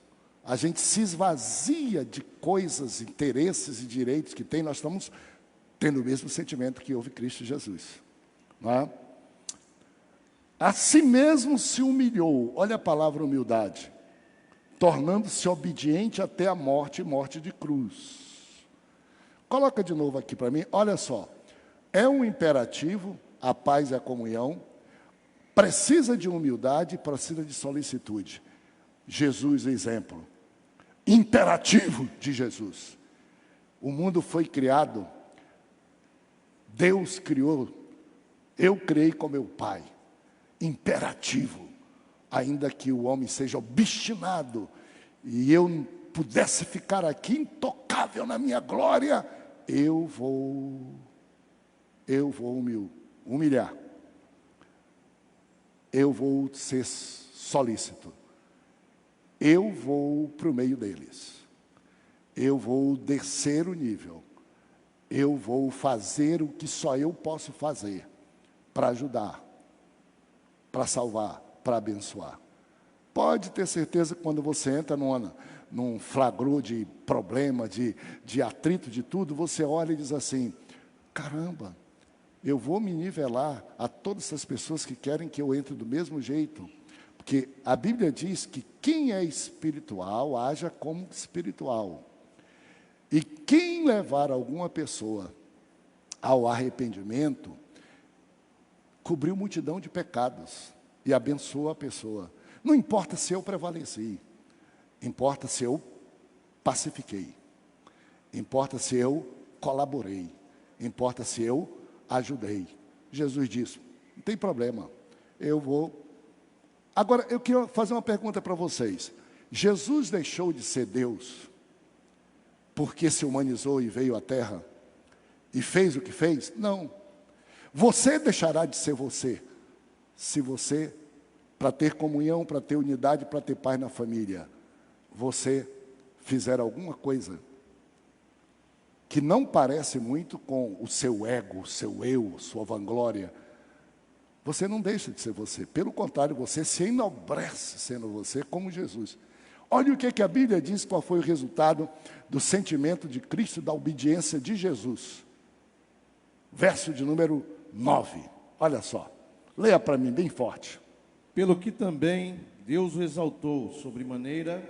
a gente se esvazia de coisas, interesses e direitos que tem, nós estamos tendo o mesmo sentimento que houve Cristo Jesus. Não é? A si mesmo se humilhou, olha a palavra humildade, tornando-se obediente até a morte e morte de cruz. Coloca de novo aqui para mim, olha só, é um imperativo, a paz e a comunhão, precisa de humildade, precisa de solicitude. Jesus, exemplo, imperativo de Jesus. O mundo foi criado, Deus criou, eu criei com meu Pai. Imperativo, ainda que o homem seja obstinado e eu pudesse ficar aqui intocável na minha glória, eu vou humilhar. Eu vou ser solícito. Eu vou para o meio deles. Eu vou descer o nível. Eu vou fazer o que só eu posso fazer para ajudar, para salvar, para abençoar. Pode ter certeza que quando você entra num flagrô de problema, de atrito, de tudo, você olha e diz assim, caramba, eu vou me nivelar a todas essas pessoas que querem que eu entre do mesmo jeito. Porque a Bíblia diz que quem é espiritual, haja como espiritual. E quem levar alguma pessoa ao arrependimento, cobriu multidão de pecados e abençoa a pessoa. Não importa se eu prevaleci, importa se eu pacifiquei, importa se eu colaborei, importa se eu ajudei. Jesus disse, não tem problema, eu vou. Agora, eu queria fazer uma pergunta para vocês. Jesus deixou de ser Deus porque se humanizou e veio à Terra e fez o que fez? Não. Você deixará de ser você, se você, para ter comunhão, para ter unidade, para ter paz na família, você fizer alguma coisa que não parece muito com o seu ego, o seu eu, sua vanglória, você não deixa de ser você. Pelo contrário, você se enobrece sendo você como Jesus. Olha o que a Bíblia diz, qual foi o resultado do sentimento de Cristo, da obediência de Jesus. Verso de número 9. Olha só. Leia para mim bem forte. Pelo que também Deus o exaltou sobremaneira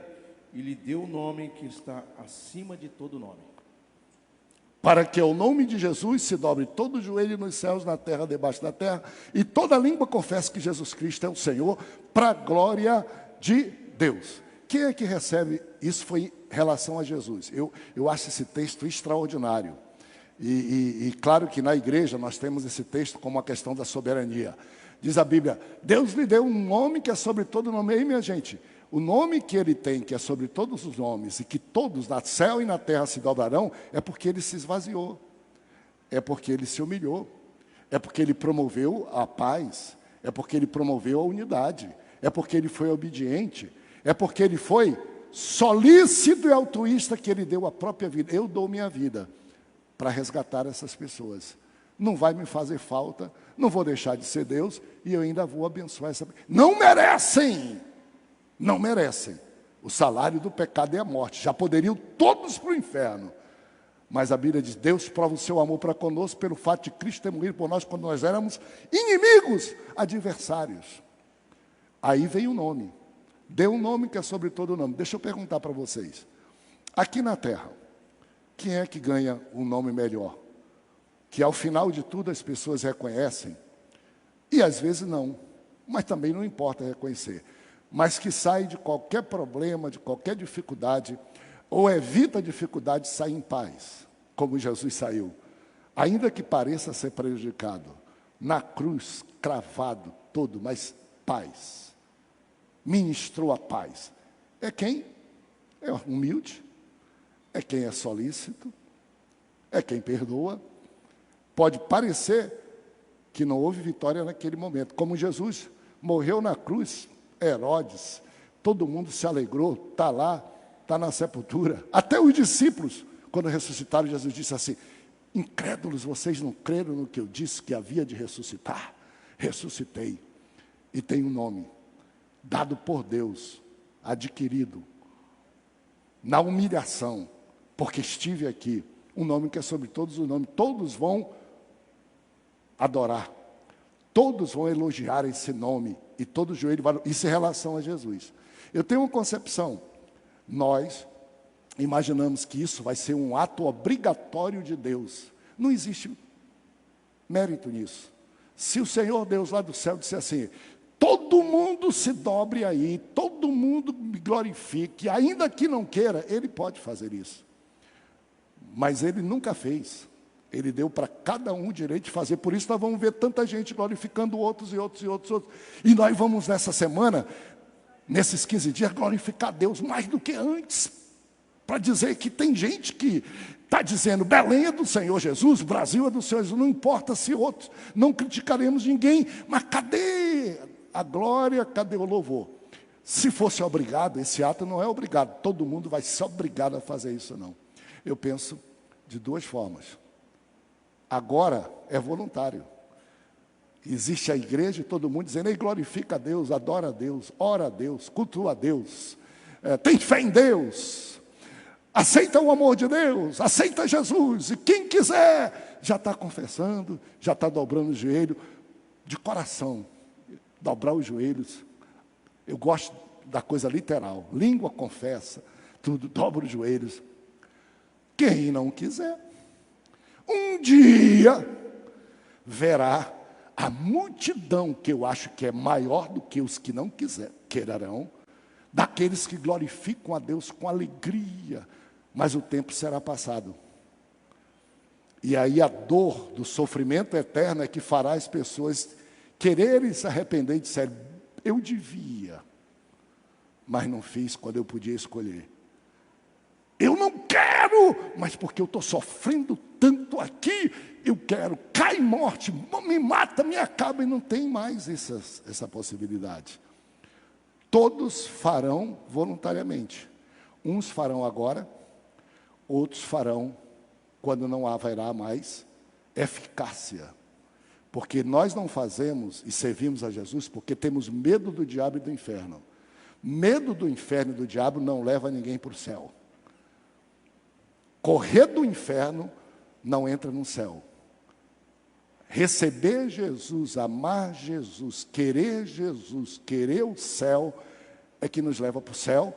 e lhe deu o nome que está acima de todo nome. Para que ao nome de Jesus se dobre todo o joelho nos céus, na terra, debaixo da terra, e toda língua confesse que Jesus Cristo é o Senhor, para a glória de Deus. Quem é que recebe? Isso foi em relação a Jesus. Eu acho esse texto extraordinário. E claro que na igreja nós temos esse texto como a questão da soberania. Diz a Bíblia, Deus lhe deu um nome que é sobre todo nome. Aí, minha gente, o nome que ele tem, que é sobre todos os nomes, e que todos na céu e na terra se dobrarão, é porque ele se esvaziou, é porque ele se humilhou, é porque ele promoveu a paz, é porque ele promoveu a unidade, é porque ele foi obediente, é porque ele foi solícito e altruísta, que ele deu a própria vida. Eu dou minha vida para resgatar essas pessoas. Não vai me fazer falta, não vou deixar de ser Deus, e eu ainda vou abençoar essa pessoa. Não merecem! Não merecem. O salário do pecado é a morte. Já poderiam todos para o inferno. Mas a Bíblia diz, Deus prova o seu amor para conosco pelo fato de Cristo ter morrido por nós quando nós éramos inimigos, adversários. Aí vem o nome. Deu um nome que é sobre todo o nome. Deixa eu perguntar para vocês. Aqui na terra, quem é que ganha um nome melhor? Que ao final de tudo as pessoas reconhecem. E às vezes não. Mas também não importa reconhecer. Mas que sai de qualquer problema, de qualquer dificuldade, ou evita a dificuldade, sai em paz, como Jesus saiu. Ainda que pareça ser prejudicado, na cruz, cravado todo, mas paz. Ministrou a paz. É quem é humilde, é quem é solícito, é quem perdoa. Pode parecer que não houve vitória naquele momento, como Jesus morreu na cruz, Herodes, todo mundo se alegrou, está lá, está na sepultura. Até os discípulos, quando ressuscitaram, Jesus disse assim, incrédulos, vocês não creram no que eu disse que havia de ressuscitar? Ressuscitei. E tem um nome, dado por Deus, adquirido, na humilhação, porque estive aqui, um nome que é sobre todos os nomes, todos vão adorar, todos vão elogiar esse nome, e todo joelho vai, isso em relação a Jesus. Eu tenho uma concepção, nós imaginamos que isso vai ser um ato obrigatório de Deus, não existe mérito nisso. Se o Senhor Deus lá do céu disser assim, todo mundo se dobre aí, todo mundo me glorifique, ainda que não queira, Ele pode fazer isso. Mas Ele nunca fez. Ele deu para cada um o direito de fazer. Por isso nós vamos ver tanta gente glorificando outros e outros e outros. E nós vamos nessa semana, nesses 15 dias, glorificar Deus mais do que antes. Para dizer que tem gente que está dizendo, Belém é do Senhor Jesus, Brasil é do Senhor Jesus, não importa se outros, não criticaremos ninguém, mas cadê a glória, cadê o louvor? Se fosse obrigado, esse ato não é obrigado, todo mundo vai ser obrigado a fazer isso, não. Eu penso de duas formas. Agora é voluntário. Existe a igreja e todo mundo dizendo, ei, glorifica a Deus, adora a Deus, ora a Deus, cultua a Deus, tem fé em Deus, aceita o amor de Deus, aceita Jesus, e quem quiser, já está confessando, já está dobrando o joelho, de coração, dobrar os joelhos. Eu gosto da coisa literal, língua confessa, tudo, dobra os joelhos. Quem não quiser, um dia verá a multidão, que eu acho que é maior do que os que não quererão, daqueles que glorificam a Deus com alegria, mas o tempo será passado. E aí a dor do sofrimento eterno é que fará as pessoas quererem se arrepender e disser, eu devia, mas não fiz quando eu podia escolher. Eu não quero, mas porque eu estou sofrendo tanto aqui, eu quero, cai morte, me mata, me acaba, e não tem mais essa possibilidade. Todos farão voluntariamente. Uns farão agora, outros farão quando não haverá mais eficácia. Porque nós não fazemos e servimos a Jesus porque temos medo do diabo e do inferno. Medo do inferno e do diabo não leva ninguém para o céu. Correr do inferno não entra no céu. Receber Jesus, amar Jesus, querer o céu, é que nos leva para o céu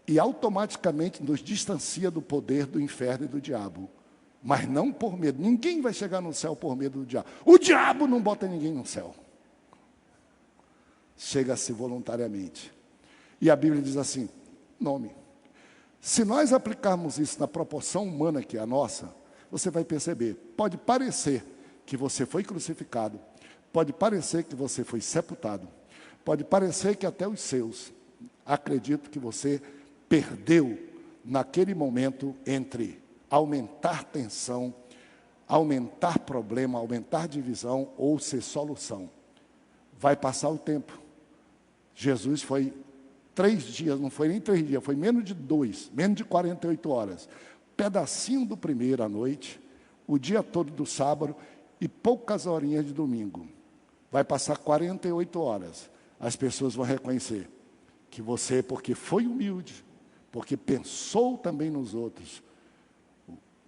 e automaticamente nos distancia do poder do inferno e do diabo. Mas não por medo. Ninguém vai chegar no céu por medo do diabo. O diabo não bota ninguém no céu. Chega-se voluntariamente. E a Bíblia diz assim, nome. Se nós aplicarmos isso na proporção humana que é a nossa, você vai perceber, pode parecer que você foi crucificado, pode parecer que você foi sepultado, pode parecer que até os seus, acredito que você perdeu naquele momento entre aumentar tensão, aumentar problema, aumentar divisão ou ser solução. Vai passar o tempo. Jesus foi 3 dias, não foi nem 3 dias, foi menos de 2, menos de 48 horas. Pedacinho do primeiro à noite, o dia todo do sábado e poucas horinhas de domingo. Vai passar 48 horas. As pessoas vão reconhecer que você, porque foi humilde, porque pensou também nos outros,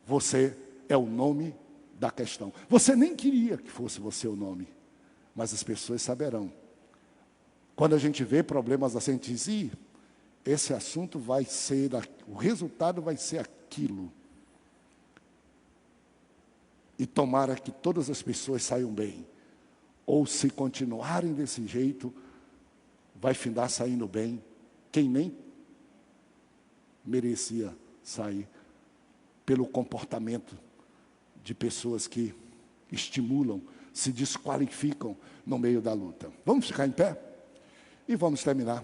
você é o nome da questão. Você nem queria que fosse você o nome, mas as pessoas saberão. Quando a gente vê problemas assim, a gente diz, esse assunto vai ser, o resultado vai ser aquilo. E tomara que todas as pessoas saiam bem. Ou se continuarem desse jeito, vai findar saindo bem quem nem merecia sair pelo comportamento de pessoas que estimulam, se desqualificam no meio da luta. Vamos ficar em pé? E vamos terminar.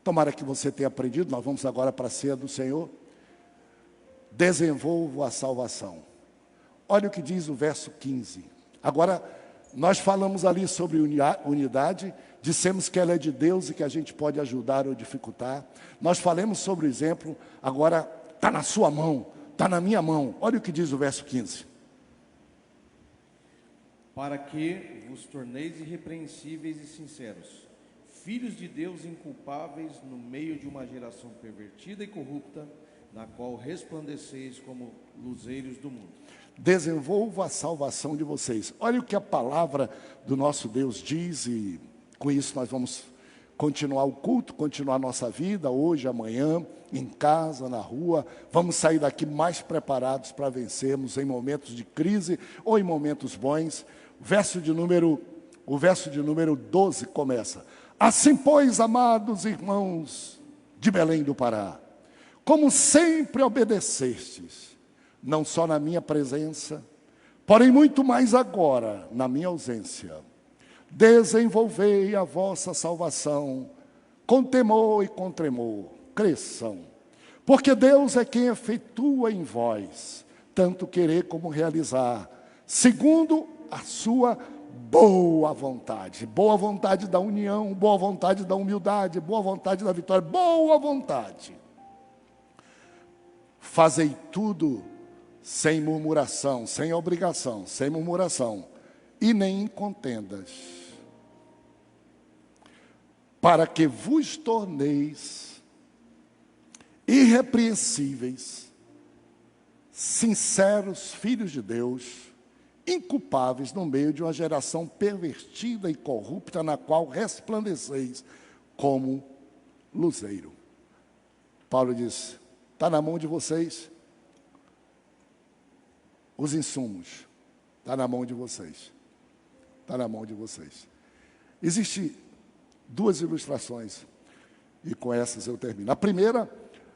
Tomara que você tenha aprendido, nós vamos agora para a ceia do Senhor. Desenvolvo a salvação. Olha o que diz o verso 15. Agora, nós falamos ali sobre unidade, dissemos que ela é de Deus e que a gente pode ajudar ou dificultar. Nós falamos sobre o exemplo, agora está na sua mão, está na minha mão. Olha o que diz o verso 15. Para que vos torneis irrepreensíveis e sinceros, filhos de Deus inculpáveis no meio de uma geração pervertida e corrupta, na qual resplandeceis como luzeiros do mundo. Desenvolva a salvação de vocês. Olha o que a palavra do nosso Deus diz, e com isso nós vamos continuar o culto, continuar a nossa vida, hoje, amanhã, em casa, na rua. Vamos sair daqui mais preparados para vencermos em momentos de crise ou em momentos bons. O verso de número 12 começa: assim, pois, amados irmãos de Belém do Pará, como sempre obedecestes, não só na minha presença, porém muito mais agora, na minha ausência, desenvolvei a vossa salvação com temor e com tremor. Cresçam, porque Deus é quem efetua em vós, tanto querer como realizar, segundo a sua boa vontade da união, boa vontade da humildade, boa vontade da vitória, boa vontade. Fazei tudo sem murmuração, sem obrigação, sem murmuração, e nem em contendas, para que vos torneis irrepreensíveis, sinceros filhos de Deus, inculpáveis no meio de uma geração pervertida e corrupta, na qual resplandeceis como luzeiro. Paulo diz: está na mão de vocês os insumos, está na mão de vocês, está na mão de vocês. Existem duas ilustrações, e com essas eu termino. A primeira,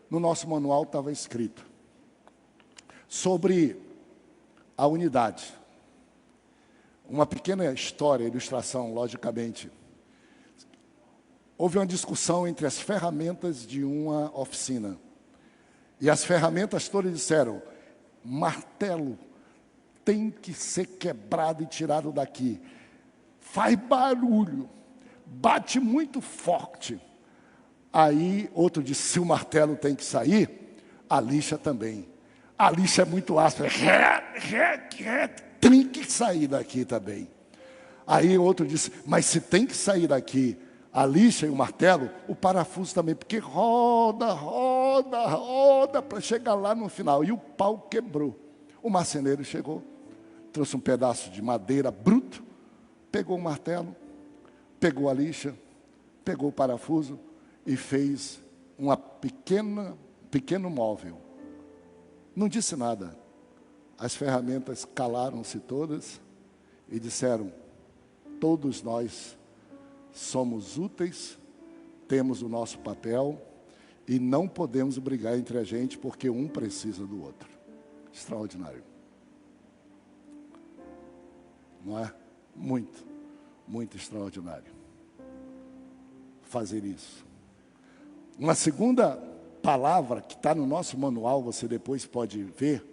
no nosso manual estava escrito sobre a unidade. Uma pequena história, ilustração, logicamente. Houve uma discussão entre as ferramentas de uma oficina. E as ferramentas todas disseram: martelo tem que ser quebrado e tirado daqui. Faz barulho, bate muito forte. Aí outro disse: se o martelo tem que sair, a lixa também. A lixa é muito áspera, tem que sair daqui também. Aí outro disse: mas se tem que sair daqui a lixa e o martelo, o parafuso também, porque roda para chegar lá no final. E o pau quebrou. O marceneiro chegou, trouxe um pedaço de madeira bruto, pegou o martelo, pegou a lixa, pegou o parafuso e fez uma pequeno móvel. Não disse nada. As ferramentas calaram-se todas e disseram: todos nós somos úteis, temos o nosso papel e não podemos brigar entre a gente porque um precisa do outro. Extraordinário. Não é? Muito, muito extraordinário fazer isso. Uma segunda palavra que está no nosso manual, você depois pode ver,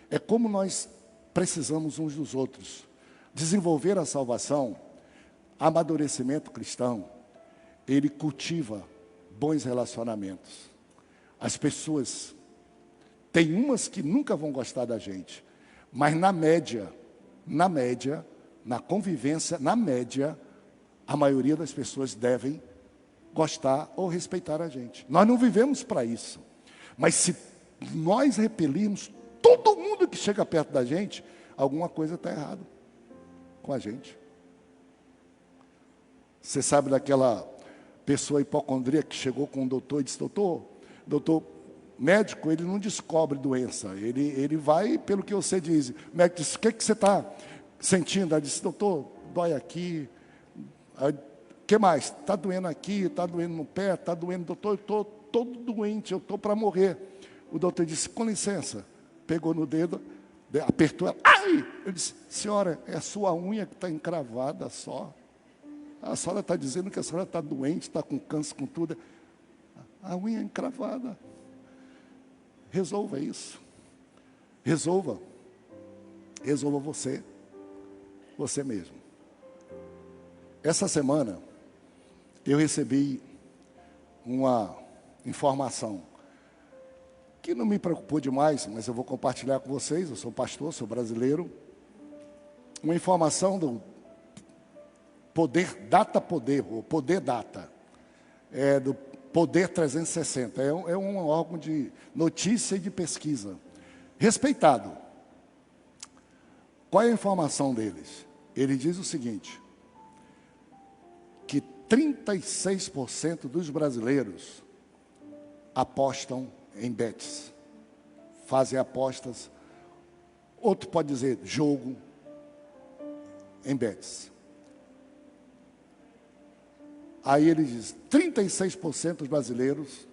é como nós precisamos uns dos outros. Desenvolver a salvação, amadurecimento cristão, ele cultiva bons relacionamentos. As pessoas, tem umas que nunca vão gostar da gente, mas na média, na convivência, na média, a maioria das pessoas devem gostar ou respeitar a gente. Nós não vivemos para isso. Mas se nós repelirmos todo mundo que chega perto da gente, alguma coisa está errada com a gente. Você sabe daquela pessoa hipocondríaca que chegou com um doutor e disse: doutor, médico, ele não descobre doença, ele vai pelo que você diz. O médico disse: o que você está sentindo? Ela disse: doutor, dói aqui. O que mais? Está doendo aqui, está doendo no pé, está doendo, doutor, eu estou todo doente, eu estou para morrer. O doutor disse: com licença. Pegou no dedo, apertou ela. Ai! Eu disse: senhora, é a sua unha que está encravada só. A senhora está dizendo que a senhora está doente, está com câncer, com tudo. A unha é encravada. Resolva isso. Resolva. Resolva você mesmo. Essa semana, eu recebi uma informação que não me preocupou demais, mas eu vou compartilhar com vocês. Eu sou pastor, sou brasileiro. Uma informação do Poder Data, ou Poder Data. do Poder 360. É um órgão de notícia e de pesquisa. Respeitado. Qual é a informação deles? Ele diz o seguinte, que 36% dos brasileiros apostam em bets, fazem apostas, outro pode dizer jogo, em bets. Aí ele diz, 36% dos brasileiros,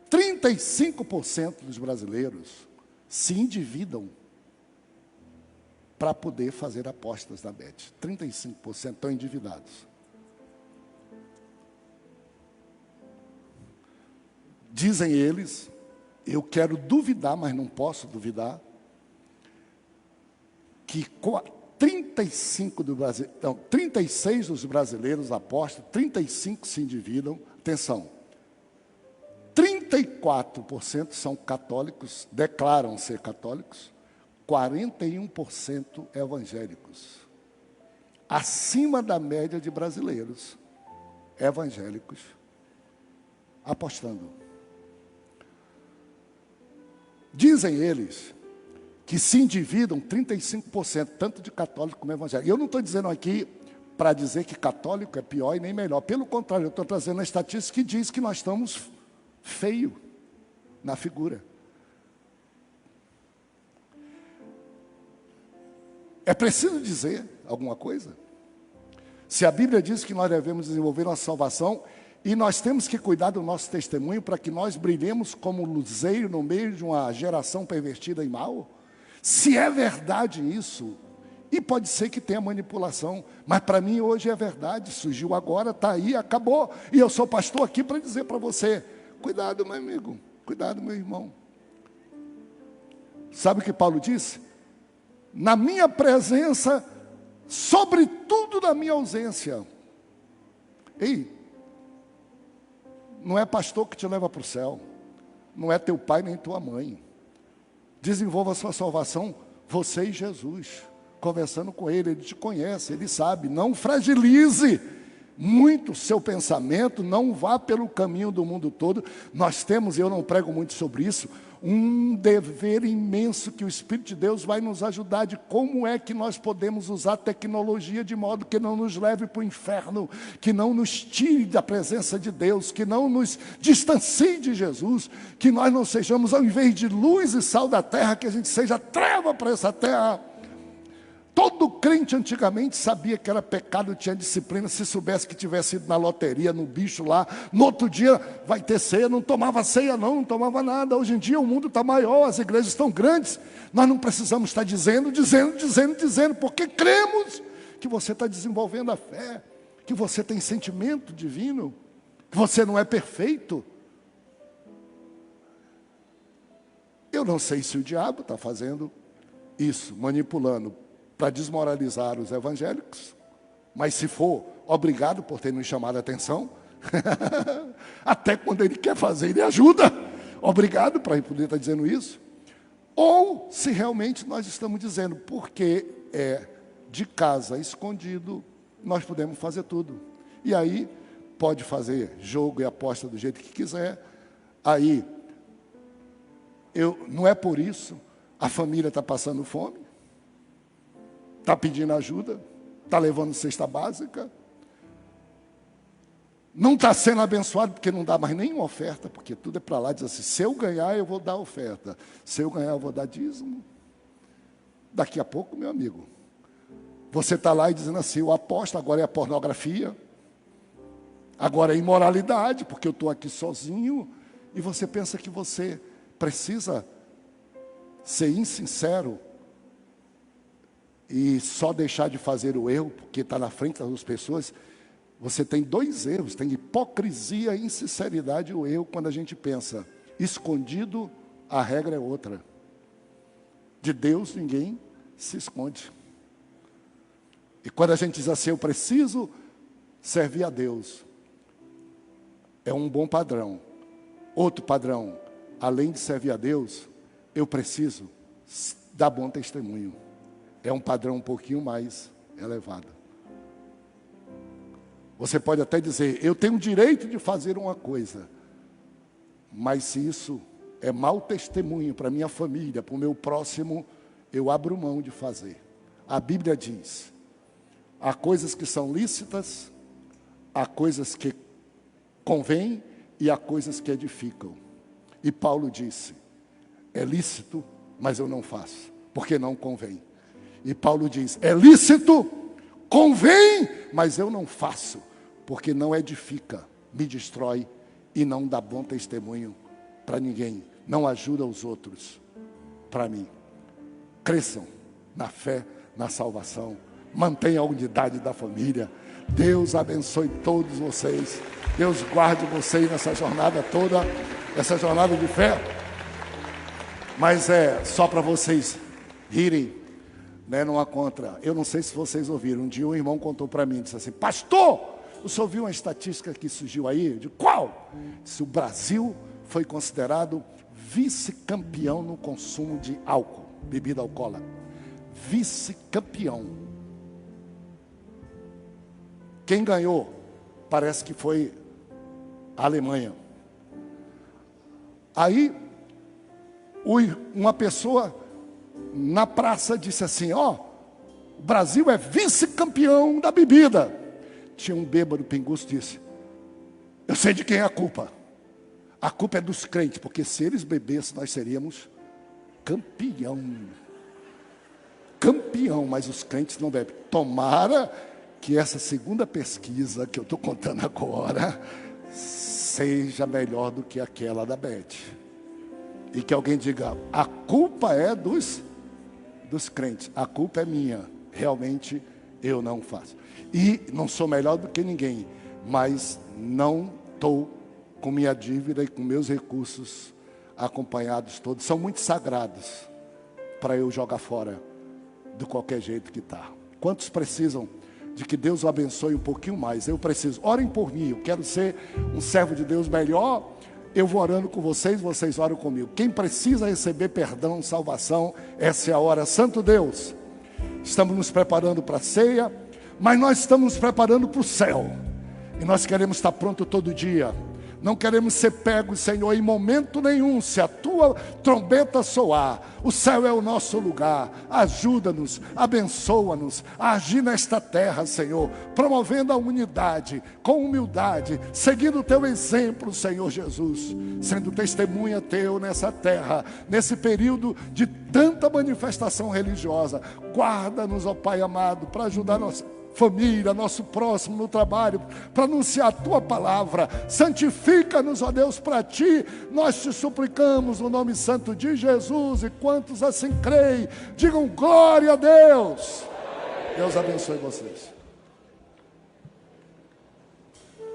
35% dos brasileiros se endividam para poder fazer apostas na bet. 35% estão endividados. Dizem eles, eu quero duvidar, mas não posso duvidar, que 36 dos brasileiros apostam, 35 se endividam. Atenção, 34% são católicos, declaram ser católicos, 41% evangélicos. Acima da média de brasileiros evangélicos apostando. Dizem eles que se endividam 35%, tanto de católico como evangélico. E eu não estou dizendo aqui para dizer que católico é pior e nem melhor. Pelo contrário, eu estou trazendo a estatística que diz que nós estamos feio na figura. É preciso dizer alguma coisa? Se a Bíblia diz que nós devemos desenvolver nossa salvação, e nós temos que cuidar do nosso testemunho para que nós brilhemos como luzeiro no meio de uma geração pervertida e mal, se é verdade isso, e pode ser que tenha manipulação, mas para mim hoje é verdade, surgiu agora, está aí, acabou, e eu sou pastor aqui para dizer para você, cuidado meu amigo, cuidado meu irmão. Sabe o que Paulo disse? Na minha presença, sobretudo na minha ausência. Ei, não é pastor que te leva para o céu, não é teu pai nem tua mãe. Desenvolva a sua salvação, você e Jesus, conversando com Ele, Ele te conhece, Ele sabe. Não fragilize muito o seu pensamento, não vá pelo caminho do mundo todo. Nós temos, eu não prego muito sobre isso, um dever imenso que o Espírito de Deus vai nos ajudar de como é que nós podemos usar a tecnologia de modo que não nos leve para o inferno, que não nos tire da presença de Deus, que não nos distancie de Jesus, que nós não sejamos, ao invés de luz e sal da terra, que a gente seja treva para essa terra. Todo crente antigamente sabia que era pecado, tinha disciplina, se soubesse que tivesse ido na loteria, no bicho lá, no outro dia vai ter ceia, não tomava ceia não tomava nada. Hoje em dia o mundo está maior, as igrejas estão grandes, nós não precisamos estar dizendo, porque cremos que você está desenvolvendo a fé, que você tem sentimento divino, que você não é perfeito. Eu não sei se o diabo está fazendo isso, manipulando, para desmoralizar os evangélicos, mas se for, obrigado por ter nos chamado a atenção, até quando ele quer fazer, ele ajuda, obrigado por poder estar dizendo isso, ou se realmente nós estamos dizendo, porque é de casa escondido, nós podemos fazer tudo, e aí pode fazer jogo e aposta do jeito que quiser, aí, não é por isso, a família está passando fome, está pedindo ajuda, está levando cesta básica, não está sendo abençoado porque não dá mais nenhuma oferta, porque tudo é para lá, diz assim, se eu ganhar eu vou dar oferta, se eu ganhar eu vou dar dízimo. Daqui a pouco, meu amigo, você está lá e dizendo assim, eu aposto, agora é a pornografia, agora é a imoralidade, porque eu estou aqui sozinho, e você pensa que você precisa ser insincero, e só deixar de fazer o erro, porque está na frente das pessoas. Você tem dois erros, tem hipocrisia, insinceridade e o erro quando a gente pensa, escondido, a regra é outra. De Deus ninguém se esconde. E quando a gente diz assim, eu preciso servir a Deus, é um bom padrão. Outro padrão, além de servir a Deus, eu preciso dar bom testemunho. É um padrão um pouquinho mais elevado. Você pode até dizer, eu tenho o direito de fazer uma coisa, mas se isso é mau testemunho para minha família, para o meu próximo, eu abro mão de fazer. A Bíblia diz, há coisas que são lícitas, há coisas que convêm e há coisas que edificam. E Paulo disse, é lícito, mas eu não faço, porque não convém. E Paulo diz, é lícito, convém, mas eu não faço, porque não edifica, me destrói e não dá bom testemunho para ninguém, não ajuda os outros, para mim. Cresçam na fé, na salvação, mantenham a unidade da família. Deus abençoe todos vocês, Deus guarde vocês nessa jornada toda, essa jornada de fé. Mas é só para vocês rirem, né, não há contra. Eu não sei se vocês ouviram, um dia um irmão contou para mim, disse assim, pastor, o senhor viu uma estatística que surgiu aí? De qual? Se o Brasil foi considerado vice-campeão no consumo de álcool, bebida alcoólica. Vice-campeão. Quem ganhou? Parece que foi a Alemanha. Aí, uma pessoa na praça disse assim, ó, o Brasil é vice-campeão da bebida. Tinha um bêbado pinguço que disse, eu sei de quem é a culpa. A culpa é dos crentes, porque se eles bebessem, nós seríamos campeão. Campeão, mas os crentes não bebem. Tomara que essa segunda pesquisa que eu estou contando agora seja melhor do que aquela da Beth. E que alguém diga, a culpa é dos crentes, a culpa é minha. Realmente eu não faço. E não sou melhor do que ninguém, mas não estou com minha dívida e com meus recursos acompanhados todos. São muito sagrados para eu jogar fora de qualquer jeito que está. Quantos precisam de que Deus o abençoe um pouquinho mais? Eu preciso. Orem por mim, eu quero ser um servo de Deus melhor. Eu vou orando com vocês, vocês oram comigo. Quem precisa receber perdão, salvação, essa é a hora. Santo Deus, estamos nos preparando para a ceia, mas nós estamos nos preparando para o céu. E nós queremos estar pronto todo dia. Não queremos ser pegos, Senhor, em momento nenhum. Se a tua trombeta soar, o céu é o nosso lugar. Ajuda-nos, abençoa-nos a agir nesta terra, Senhor, promovendo a unidade, com humildade, seguindo o teu exemplo, Senhor Jesus, sendo testemunha teu nessa terra, nesse período de tanta manifestação religiosa. Guarda-nos, ó Pai amado, para ajudar nossa família, nosso próximo no trabalho, para anunciar a tua palavra. Santifica-nos, ó Deus, para ti. Nós te suplicamos no nome santo de Jesus. E quantos assim creem, digam glória a Deus. Deus abençoe vocês.